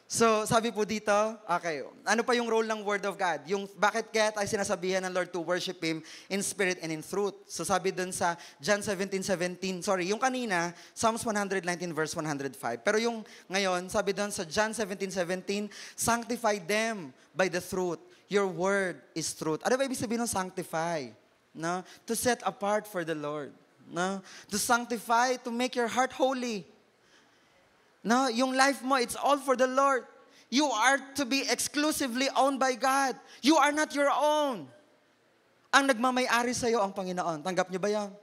So, sabi po dito, okay, ano pa yung role ng Word of God? Yung bakit kaya tayo sinasabihan ng Lord to worship Him in spirit and in truth? So, sabi dun sa John 17:17, yung kanina, Psalms 119 verse 105. Pero yung ngayon, sabi dun sa John 17:17, sanctify them by the truth. Your word is truth. Ano ba ibig sabihin ng sanctify? No? To set apart for the Lord. No? To sanctify, to make your heart holy. No, yung life mo, it's all for the Lord. You are to be exclusively owned by God. You are not your own. Ang nagmamay-ari sa iyo ang Panginoon. Tanggap niyo ba yan?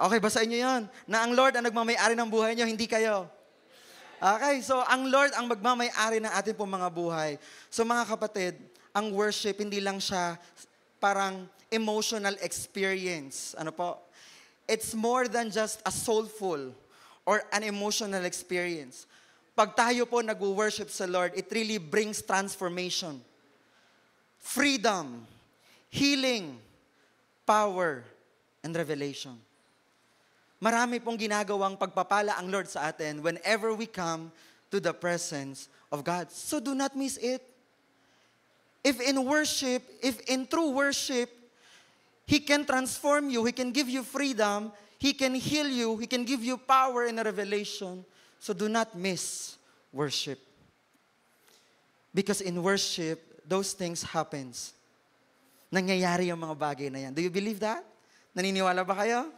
Okay ba sa inyo yan? Na ang Lord ang nagmamay-ari ng buhay niyo, hindi kayo. Okay, so ang Lord ang magmamay-ari ng ating pong mga buhay. So mga kapatid, ang worship, hindi lang siya parang emotional experience. Ano po? It's more than just a soulful or an emotional experience. Pag tayo po nag-worship sa Lord, it really brings transformation, freedom, healing, power, and revelation. Marami pong ginagawang pagpapala ang Lord sa atin whenever we come to the presence of God. So do not miss it. If in true worship, He can transform you, He can give you freedom, He can heal you. He can give you power and a revelation. So do not miss worship. Because in worship, those things happens. Nangyayari yung mga bagay na yan. Do you believe that? Naniniwala ba kayo?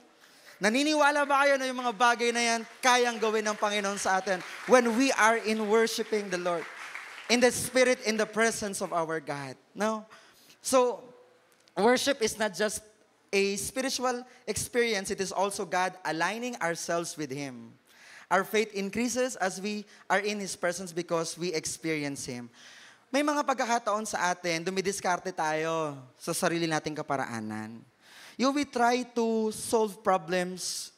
Naniniwala ba kayo na yung mga bagay na yan kayang gawin ng Panginoon sa atin when we are in worshiping the Lord? In the Spirit, in the presence of our God. No? So, worship is not just a spiritual experience, it is also God aligning ourselves with Him. Our faith increases as we are in His presence because we experience Him. May mga pagkakataon sa atin, dumidiskarte tayo sa sarili nating kaparaanan. We try to solve problems,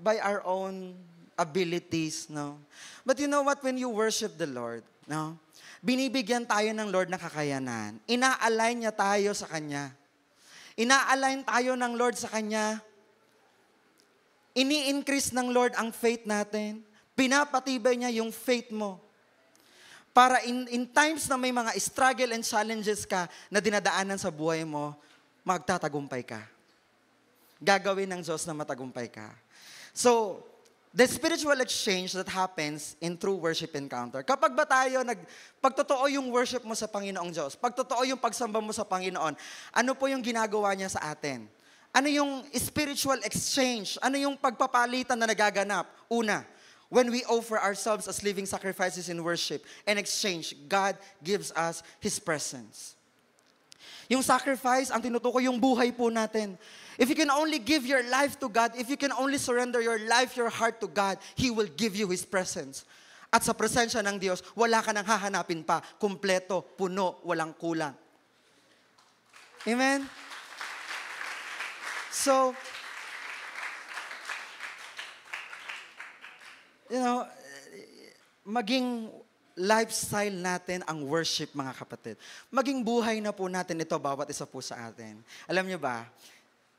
by our own abilities, no? But you know what? When you worship the Lord, no? Binibigyan tayo ng Lord na kakayanan. Ina-align niya tayo sa Kanya. Ina-align tayo ng Lord sa Kanya. Ini-increase ng Lord ang faith natin. Pinapatibay niya yung faith mo. Para in times na may mga struggle and challenges ka na dinadaanan sa buhay mo, magtatagumpay ka. Gagawin ng Diyos na matagumpay ka. So, the spiritual exchange that happens in true worship encounter. Kapag ba tayo, pag totoo yung worship mo sa Panginoong Diyos, pag totoo yung pagsamba mo sa Panginoon, ano po yung ginagawa niya sa atin? Ano yung spiritual exchange? Ano yung pagpapalitan na nagaganap? Una, when we offer ourselves as living sacrifices in worship and exchange, God gives us His presence. Yung sacrifice, ang tinutukoy yung buhay po natin. If you can only give your life to God, if you can only surrender your life, your heart to God, He will give you His presence. At sa presensya ng Diyos, wala ka nang hahanapin pa. Kumpleto, puno, walang kulang. Amen? So, maging lifestyle natin ang worship, mga kapatid. Maging buhay na po natin ito, bawat isa po sa atin. Alam niyo ba,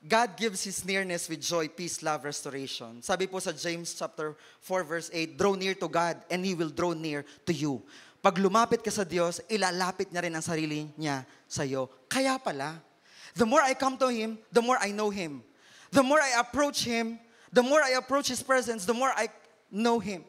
God gives His nearness with joy, peace, love, restoration. Sabi po sa James chapter 4 verse 8, draw near to God and He will draw near to you. Pag lumapit ka sa Diyos, ilalapit niya rin ang sarili niya sa iyo. Kaya pala, the more I come to Him, the more I know Him. The more I approach Him, the more I approach His presence, the more I know Him.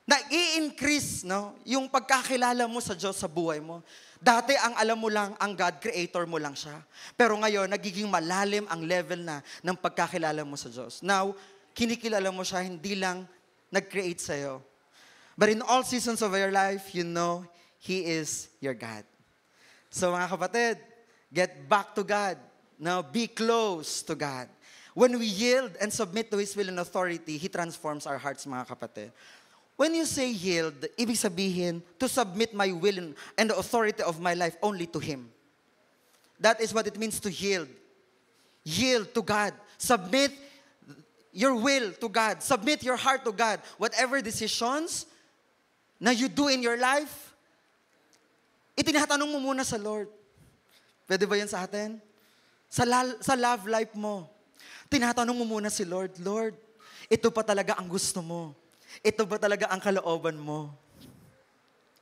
Na-i-increase, no, yung pagkakilala mo sa Diyos sa buhay mo. Dati ang alam mo lang, ang God, creator mo lang siya. Pero ngayon, nagiging malalim ang level na ng pagkakilala mo sa Diyos. Now, kinikilala mo siya, hindi lang nag-create sa'yo. But in all seasons of your life, you know, He is your God. So mga kapatid, get back to God. Now, be close to God. When we yield and submit to His will and authority, He transforms our hearts, mga kapatid. When you say yield, ibig sabihin, to submit my will and the authority of my life only to Him. That is what it means to yield. Yield to God. Submit your will to God. Submit your heart to God. Whatever decisions na you do in your life, itinatanong mo muna sa Lord. Pwede ba yan sa atin? Sa love life mo, tinatanong mo muna si Lord, Lord, ito pa talaga ang gusto mo. Ito ba talaga ang kalooban mo?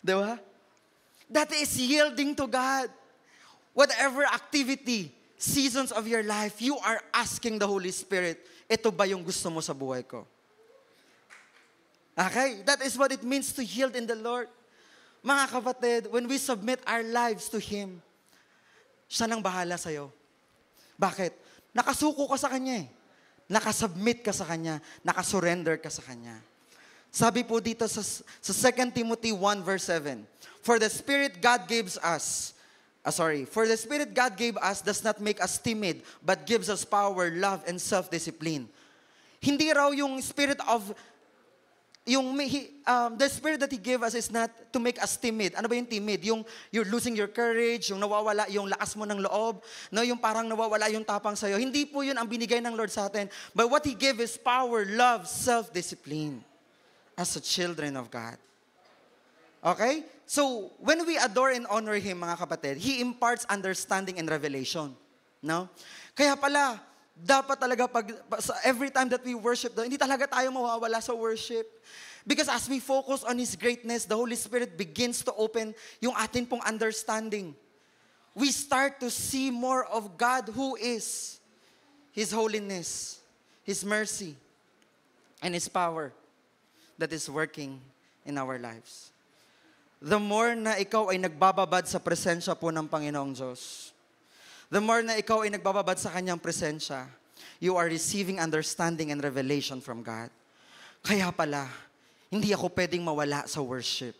Di ba? That is yielding to God. Whatever activity, seasons of your life, you are asking the Holy Spirit, ito ba yung gusto mo sa buhay ko? Okay? That is what it means to yield in the Lord. Mga kapatid, when we submit our lives to Him, siya nang bahala sa'yo. Bakit? Nakasuko ka sa Kanya eh. Nakasubmit ka sa Kanya. Nakasurrender ka sa Kanya. Sabi po dito sa 2 Timothy 1 verse 7, For the Spirit God gave us does not make us timid, but gives us power, love, and self-discipline. Hindi raw yung spirit of, the Spirit that He gave us is not to make us timid. Ano ba yung timid? Yung you're losing your courage, yung nawawala yung lakas mo ng loob, no, yung parang nawawala yung tapang sa'yo. Hindi po yun ang binigay ng Lord sa atin. But what He gave is power, love, self-discipline. As a children of God. Okay? So, when we adore and honor Him, mga kapatid, He imparts understanding and revelation. No? Kaya pala, dapat talaga every time that we worship, hindi talaga tayo mawawala sa worship. Because as we focus on His greatness, the Holy Spirit begins to open yung atin pong understanding. We start to see more of God who is His holiness, His mercy, and His power that is working in our lives. The more na ikaw ay nagbababad sa presensya po ng Panginoong Diyos, the more na ikaw ay nagbababad sa Kanyang presensya, you are receiving understanding and revelation from God. Kaya pala, hindi ako pwedeng mawala sa worship.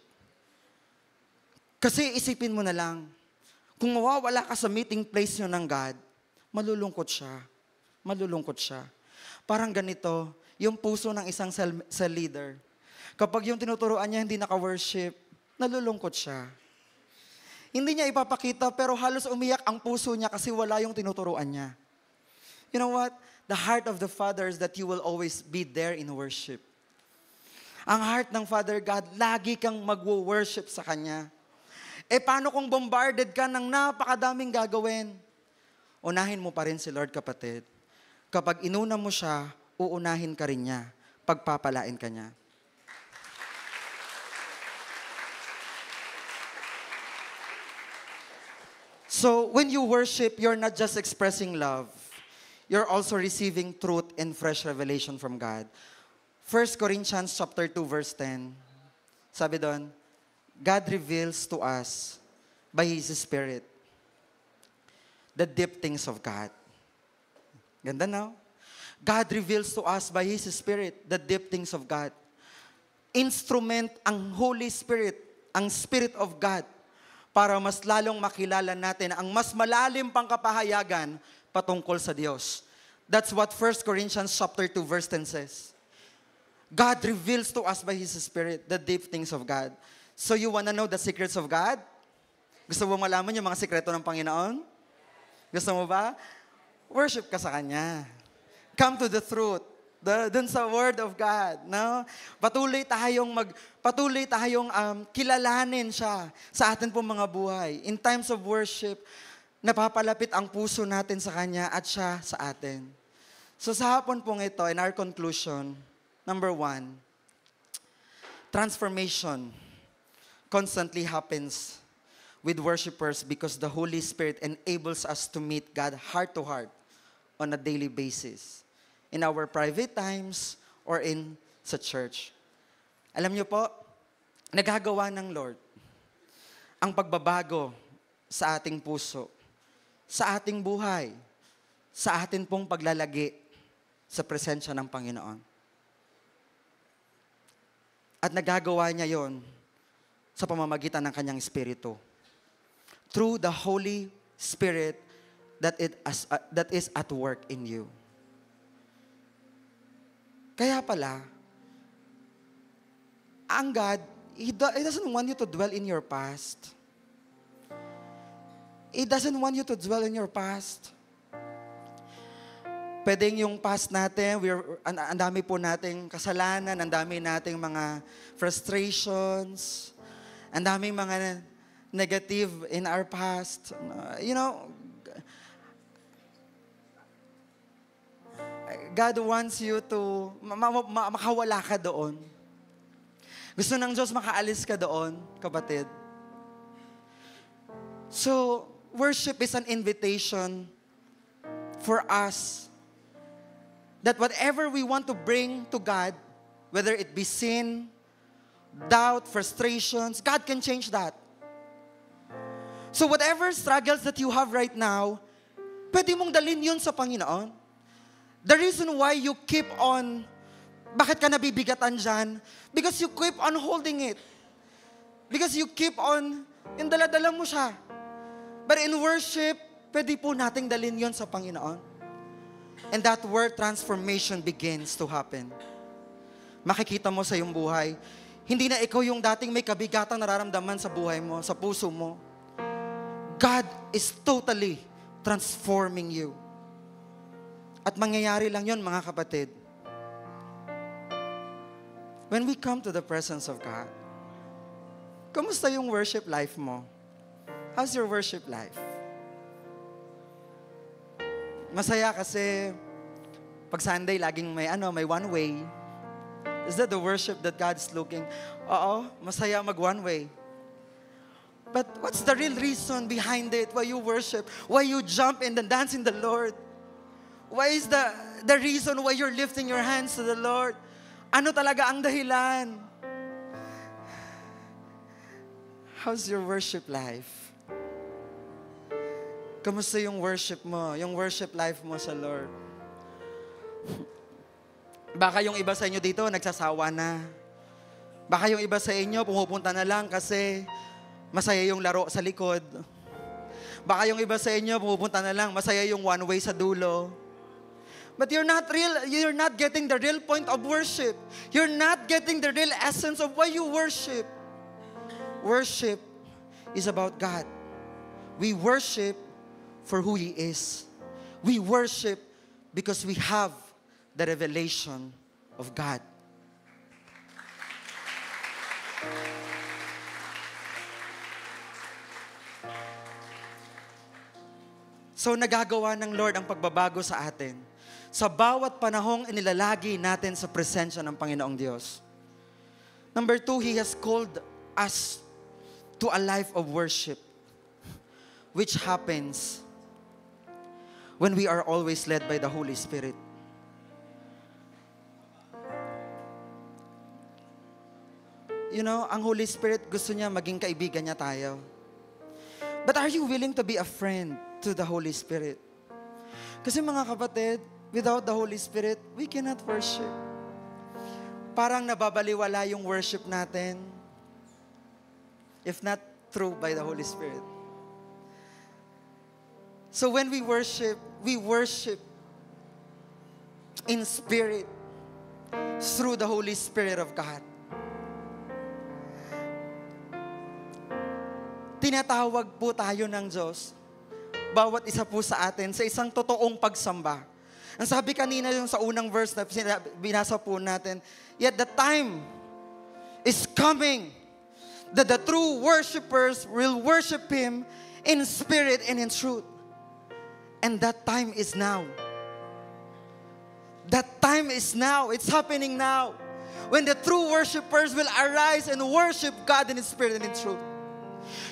Kasi isipin mo na lang, kung mawawala ka sa meeting place nyo ng God, malulungkot siya. Malulungkot siya. Parang ganito, yung puso ng isang cell leader, kapag yung tinuturuan niya hindi naka-worship, nalulungkot siya. Hindi niya ipapakita pero halos umiyak ang puso niya kasi wala yung tinuturuan niya. You know what? The heart of the Father is that you will always be there in worship. Ang heart ng Father God, lagi kang mag-worship sa Kanya. Paano kung bombarded ka ng napakadaming gagawin? Unahin mo pa rin si Lord, kapatid. Kapag inuna mo siya, uunahin ka rin niya. Pagpapalain ka niya. So, when you worship, you're not just expressing love. You're also receiving truth and fresh revelation from God. 1 Corinthians chapter 2, verse 10. Sabi doon, God reveals to us by His Spirit the deep things of God. Ganda, no? God reveals to us by His Spirit the deep things of God. Instrument ang Holy Spirit, ang Spirit of God, para mas lalong makilala natin ang mas malalim pang kapahayagan patungkol sa Diyos. That's what 1 Corinthians chapter 2 verse 10 says. God reveals to us by His Spirit the deep things of God. So you wanna know the secrets of God? Gusto mo malaman yung mga sikreto ng Panginoon? Gusto mo ba? Worship ka sa Kanya. Come to the truth. Dun sa Word of God. No? Patuloy tayong kilalanin siya sa atin pong mga buhay. In times of worship, napapalapit ang puso natin sa Kanya at siya sa atin. So sa hapon pong ito, in our conclusion, number 1, transformation constantly happens with worshipers because the Holy Spirit enables us to meet God heart to heart on a daily basis. In our private times or in sa church. Alam niyo po, nagagawa ng Lord ang pagbabago sa ating puso, sa ating buhay, sa atin pong paglalagi sa presensya ng Panginoon. At nagagawa niya yon sa pamamagitan ng Kanyang Espiritu. Through the Holy Spirit that is at work in you. Kaya pala, ang God, He doesn't want you to dwell in your past. He doesn't want you to dwell in your past. Pwedeng yung past natin, ang dami po nating kasalanan, ang dami nating mga frustrations, ang dami mga negative in our past. God wants you to makawala ka doon. Gusto ng Diyos makaalis ka doon, kapatid. So, worship is an invitation for us that whatever we want to bring to God, whether it be sin, doubt, frustrations, God can change that. So whatever struggles that you have right now, pwede mong dalhin yun sa Panginoon. The reason why you keep on, bakit ka nabibigatan dyan? Because you keep on holding it. Because you keep on, yung dala-dala mo siya. But in worship, pwede po nating dalhin yon sa Panginoon. And that word transformation begins to happen. Makikita mo sa iyong buhay, hindi na ikaw yung dating may kabigatang nararamdaman sa buhay mo, sa puso mo. God is totally transforming you. At mangyayari lang yon, mga kapatid. When we come to the presence of God, kamusta yung worship life mo? How's your worship life? Masaya kasi pag Sunday, laging may one way. Is that the worship that God is looking? Oo, masaya mag one way. But what's the real reason behind it? Why you worship? Why you jump and then dance in the Lord? Why is the reason why you're lifting your hands to the Lord? Ano talaga ang dahilan? How's your worship life? Kamusta yung worship mo? Yung worship life mo sa Lord? Baka yung iba sa inyo dito nagsasawa na. Baka yung iba sa inyo pumupunta na lang kasi masaya yung laro sa likod. Baka yung iba sa inyo pumupunta na lang, masaya yung one way sa dulo. But you're not getting the real point of worship. You're not getting the real essence of why you worship. Worship is about God. We worship for who He is. We worship because we have the revelation of God. So nagagawa ng Lord ang pagbabago sa atin. Sa bawat panahong inilalagi natin sa presensya ng Panginoong Diyos. Number 2, He has called us to a life of worship, which happens when we are always led by the Holy Spirit. You know, ang Holy Spirit gusto niya maging kaibigan niya tayo. But are you willing to be a friend to the Holy Spirit? Kasi mga kapatid, without the Holy Spirit, we cannot worship. Parang nababaliwala yung worship natin. If not through by the Holy Spirit. So when we worship in spirit through the Holy Spirit of God. Tinatawag po tayo ng Diyos, bawat isa po sa atin, sa isang totoong pagsamba. Ang sabi kanina yung sa unang verse na binasa po natin, yet the time is coming that the true worshipers will worship Him in spirit and in truth. And that time is now. That time is now. It's happening now. When the true worshipers will arise and worship God in spirit and in truth.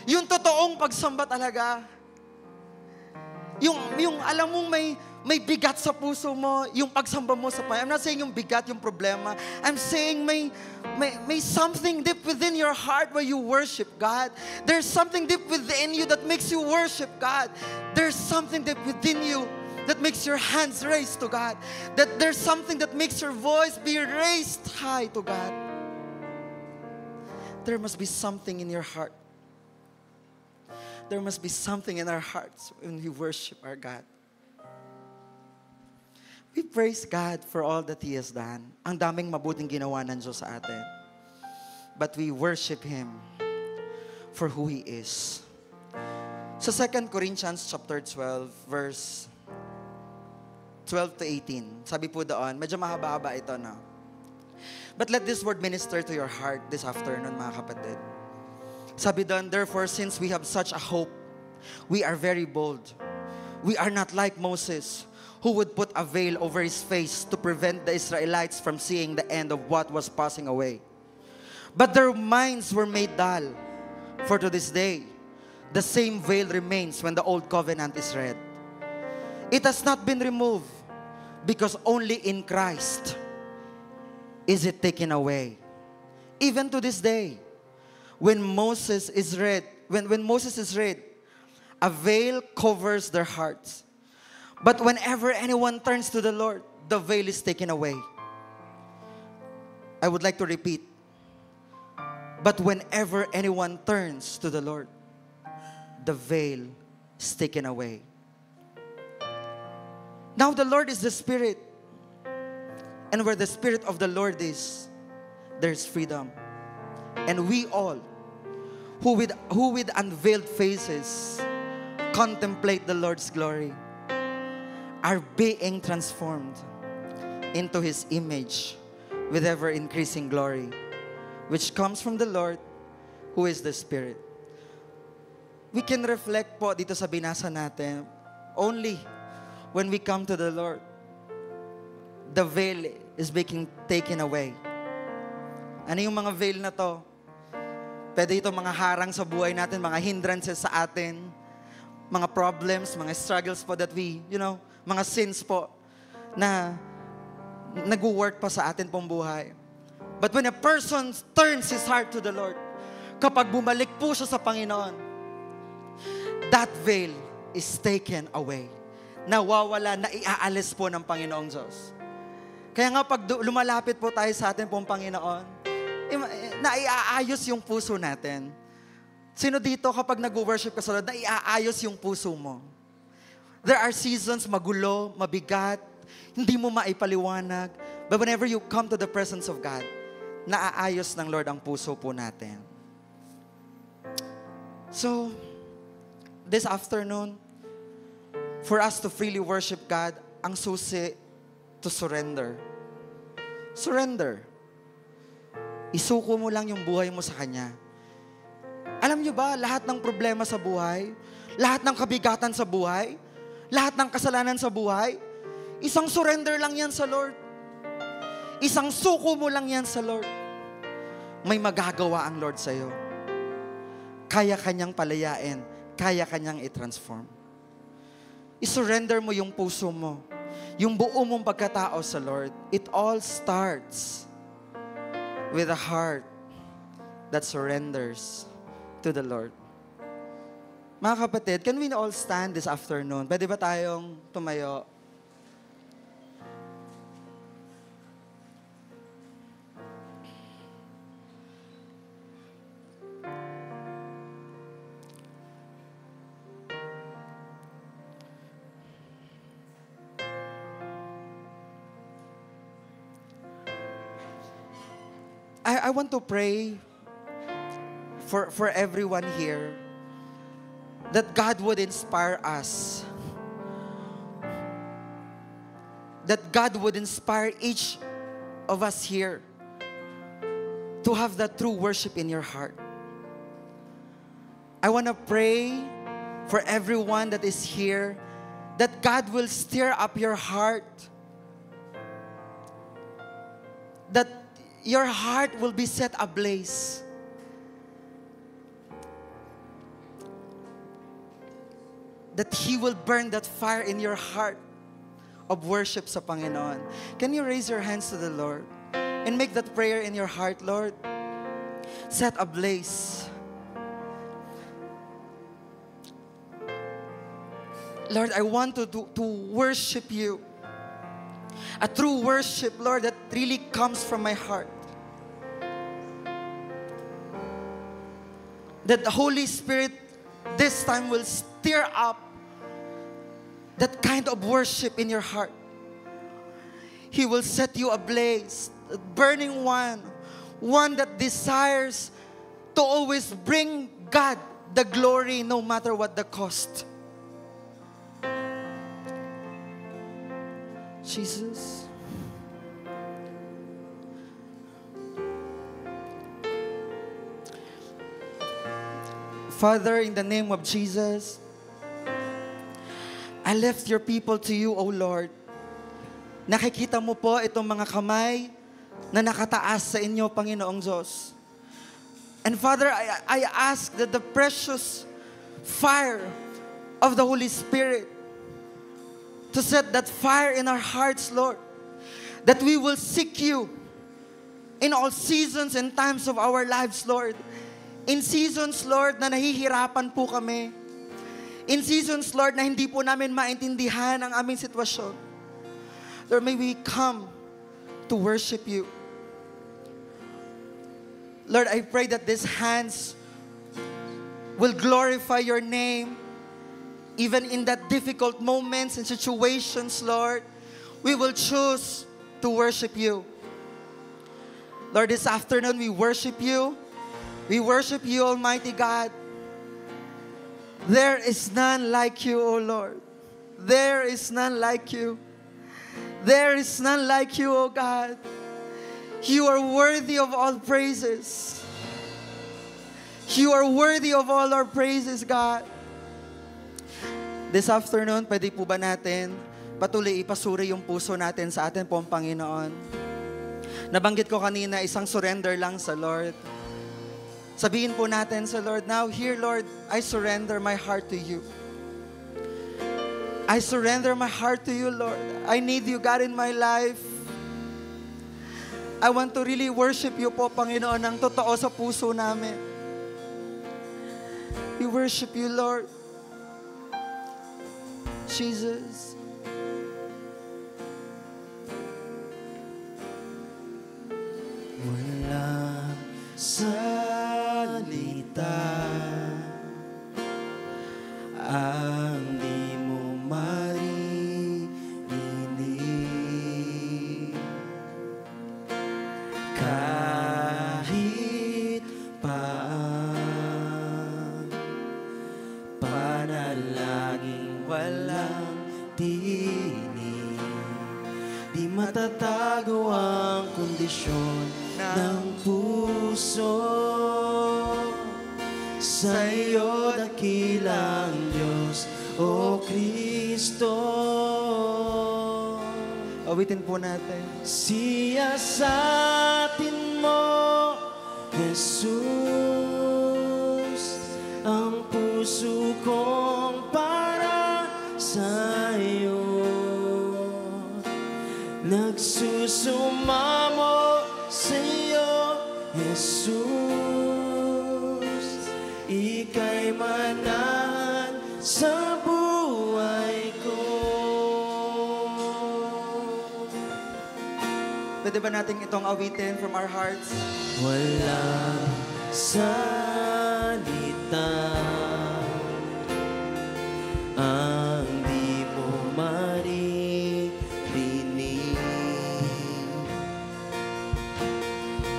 Yung totoong pagsamba talaga. Yung alam mong may bigat sa puso mo, yung pagsamba mo sa Panginoon. I'm not saying yung bigat, yung problema. I'm saying may something deep within your heart where you worship God. There's something deep within you that makes you worship God. There's something deep within you that makes your hands raised to God. That there's something that makes your voice be raised high to God. There must be something in your heart. There must be something in our hearts when we worship our God. We praise God for all that He has done. Ang daming mabuting ginawa ng Diyos sa atin. But we worship Him for who He is. Sa 2 Corinthians chapter 12, verse 12 to 18. Sabi po doon, medyo mahaba-haba ito na. But let this word minister to your heart this afternoon, mga kapatid. Sabi doon, therefore, since we have such a hope, we are very bold. We are not like Moses, who would put a veil over his face to prevent the Israelites from seeing the end of what was passing away. But their minds were made dull. For to this day, the same veil remains when the old covenant is read. It has not been removed because only in Christ is it taken away. Even to this day, when Moses is read, a veil covers their hearts. But whenever anyone turns to the Lord, the veil is taken away. I would like to repeat. But whenever anyone turns to the Lord, the veil is taken away. Now the Lord is the Spirit. And where the Spirit of the Lord is, there's freedom. And we all, who with unveiled faces contemplate the Lord's glory, are being transformed into His image with ever-increasing glory, which comes from the Lord, who is the Spirit. We can reflect po dito sa binasa natin, only when we come to the Lord, the veil is being taken away. Ano yung mga veil na to? Pwede ito mga harang sa buhay natin, mga hindrances sa atin, mga problems, mga struggles po that we, mga sins po na nag-work pa sa atin pong buhay. But when a person turns his heart to the Lord, kapag bumalik po siya sa Panginoon, that veil is taken away. Nawawala, na iaalis po ng Panginoong Diyos. Kaya nga pag lumalapit po tayo sa atin pong Panginoon, naiaayos yung puso natin. Sino dito kapag nag-worship ka sa Lord, naiaayos yung puso mo? There are seasons magulo, mabigat, hindi mo maipaliwanag. But whenever you come to the presence of God, naaayos ng Lord ang puso po natin. So, this afternoon, for us to freely worship God, ang susi to surrender. Surrender. Isuko mo lang yung buhay mo sa Kanya. Alam niyo ba, lahat ng problema sa buhay, lahat ng kabigatan sa buhay, lahat ng kasalanan sa buhay, isang surrender lang yan sa Lord. Isang suko mo lang yan sa Lord. May magagawa ang Lord sa'yo. Kaya Kanyang palayain, kaya Kanyang i-transform. I-surrender mo yung puso mo, yung buo mong pagkatao sa Lord. It all starts with a heart that surrenders to the Lord. Mga kapatid, can we all stand this afternoon? Pwede ba tayong tumayo? I want to pray for everyone here that God would inspire us. That God would inspire each of us here to have that true worship in your heart. I want to pray for everyone that is here that God will stir up your heart. That your heart will be set ablaze. That He will burn that fire in your heart of worship sa Panginoon. Can you raise your hands to the Lord and make that prayer in your heart, Lord? Set ablaze. Lord, I want to worship you. A true worship, Lord, that really comes from my heart. That the Holy Spirit this time will stir up that kind of worship in your heart. He will set you ablaze, a burning one that desires to always bring God the glory no matter what the cost. Jesus. Father, in the name of Jesus, I lift your people to you, O Lord. Nakikita mo po itong mga kamay na nakataas sa inyo, Panginoong Diyos. And Father, I ask that the precious fire of the Holy Spirit to set that fire in our hearts, Lord, that we will seek you in all seasons and times of our lives, Lord. In seasons, Lord, na nahihirapan po kami. In seasons, Lord, na hindi po namin maintindihan ang aming sitwasyon. Lord, may we come to worship you. Lord, I pray that these hands will glorify your name. Even in that difficult moments and situations, Lord, we will choose to worship you. Lord, this afternoon we worship you. We worship you, Almighty God. There is none like you, O Lord. There is none like you. There is none like you, O God. You are worthy of all praises. You are worthy of all our praises, God. This afternoon, pwede po ba natin patuloy ipasuri yung puso natin sa atin pong Panginoon? Nabanggit ko kanina, isang surrender lang sa Lord. Sabihin po natin sa Lord, now here, Lord, I surrender my heart to you. I surrender my heart to you, Lord. I need you, God, in my life. I want to really worship you po, Panginoon, ng totoo sa puso namin. We worship you, Lord. Jesus. Walang salita ang di mo maririnig, kahit pa ang panalangin walang tinig, di matatago ang kondisyon ng puso. Sa iyo dakilang Diyos, O Kristo. Awitin po natin. Siyasatin mo, Jesus, ang puso kong para sa iyo. Nagsusumamo sa iyo, Jesus. Ika'y manahan sa buhay ko. Pwede ba natin itong awitin from our hearts? Walang salita ang di mo maririnig,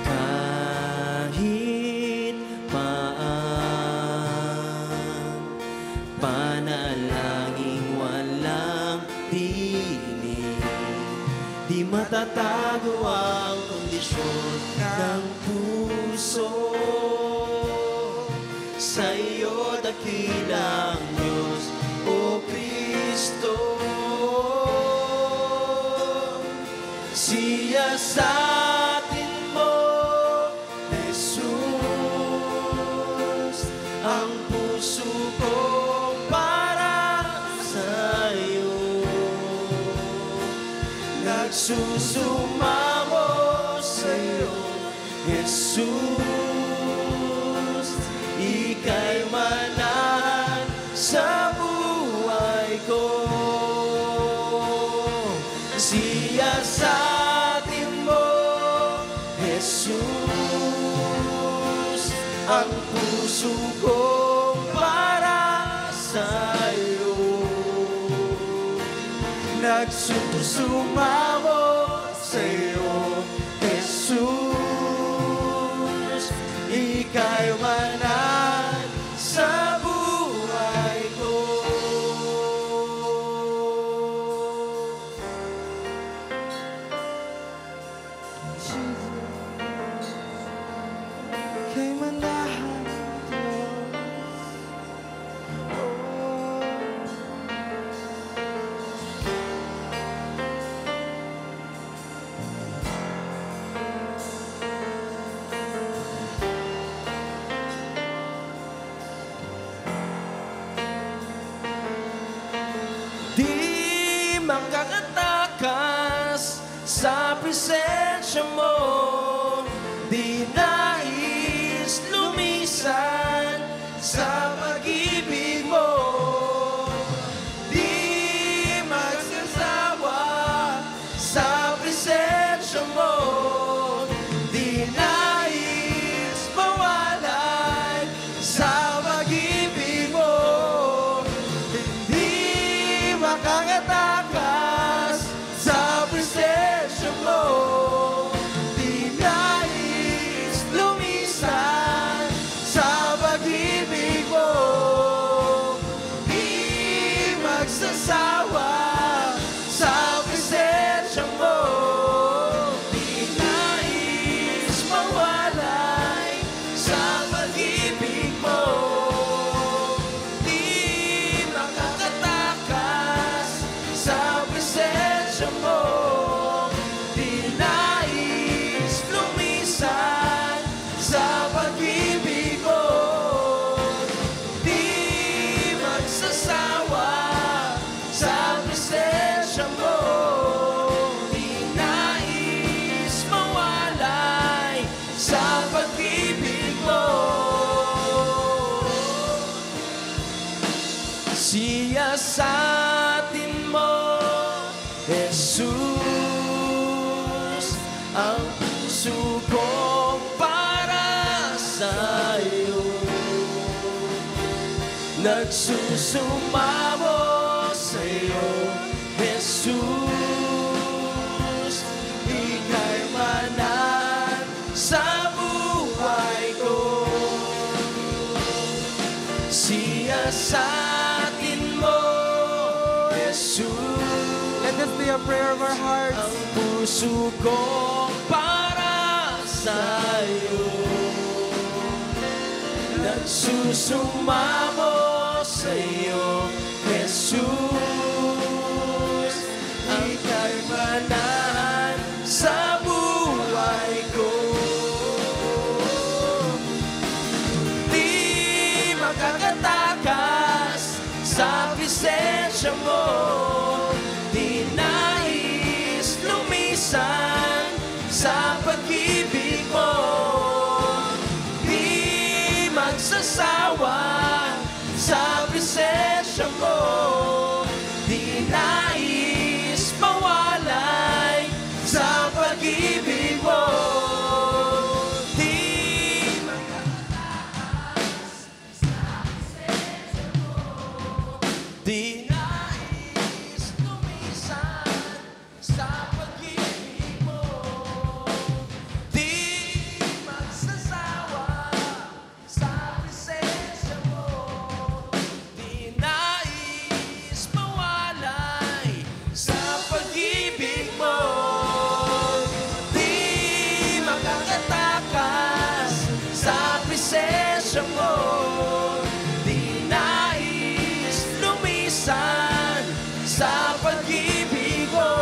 kahit di matatago ang kondisyon ng puso. Sa iyo dakilang Diyos, O Kristo. Siyasatin mo, Jesus, ang puso ko para sa iyo. Nagsusumamo sa iyo, Jesus, ika'y manahan sa buhay ko. Siyasatin mo, Jesus, ang puso ko para sa iyo. Nagsusumamo sa iyo, Jesus, ika'y manahan sa buhay ko. Kay manahan, Diyos. Di makakatakas sa presensya mo, di nais lumisan sa pag-ibig mo. Di magsasawa sa presensya mo, di nais mawalay sa pag-ibig mo. Di makakatakas sa presensya mo, di nais lumisan sa pag-ibig mo. Di magsasawa sa presensya mo, di nais mawalay sa pag-ibig mo. Di makakatakas sa presensya mo, di nais lumisan sa pag-ibig mo. Di magsasawa sa presensya mo, di nais mawalay sa pag-ibig mo. Siyasatin mo, Jesus, ang puso ko para sa iyo. Nagsusumamo sa iyo, Jesus, ika'y manahan sa buhay ko. Siyasatin mo, Jesus, Let this be a prayer of our hearts. ang puso ko para sa iyo. Nagsusumamo sa iyo, Jesus, ika'y manahan sa buhay ko. Di makakatakas sa presensya mo, di nais lumisan sa pag-ibig mo. Di magsasawa sa presensya mo, sa pag-ibig mo.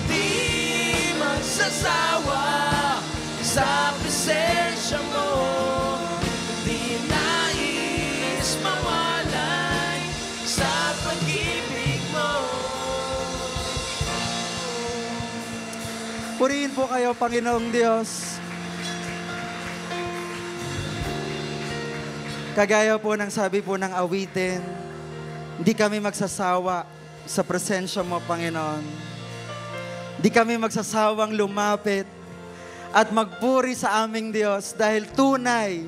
Di magsasawa sa presensya mo. Di nais mawalay sa pag-ibig mo. Purihin po kayo, Panginoong Diyos. Kagaya po ng sabi po ng awitin, hindi kami magsasawa sa presensya mo, Panginoon. Hindi kami magsasawang lumapit at magpuri sa aming Diyos dahil tunay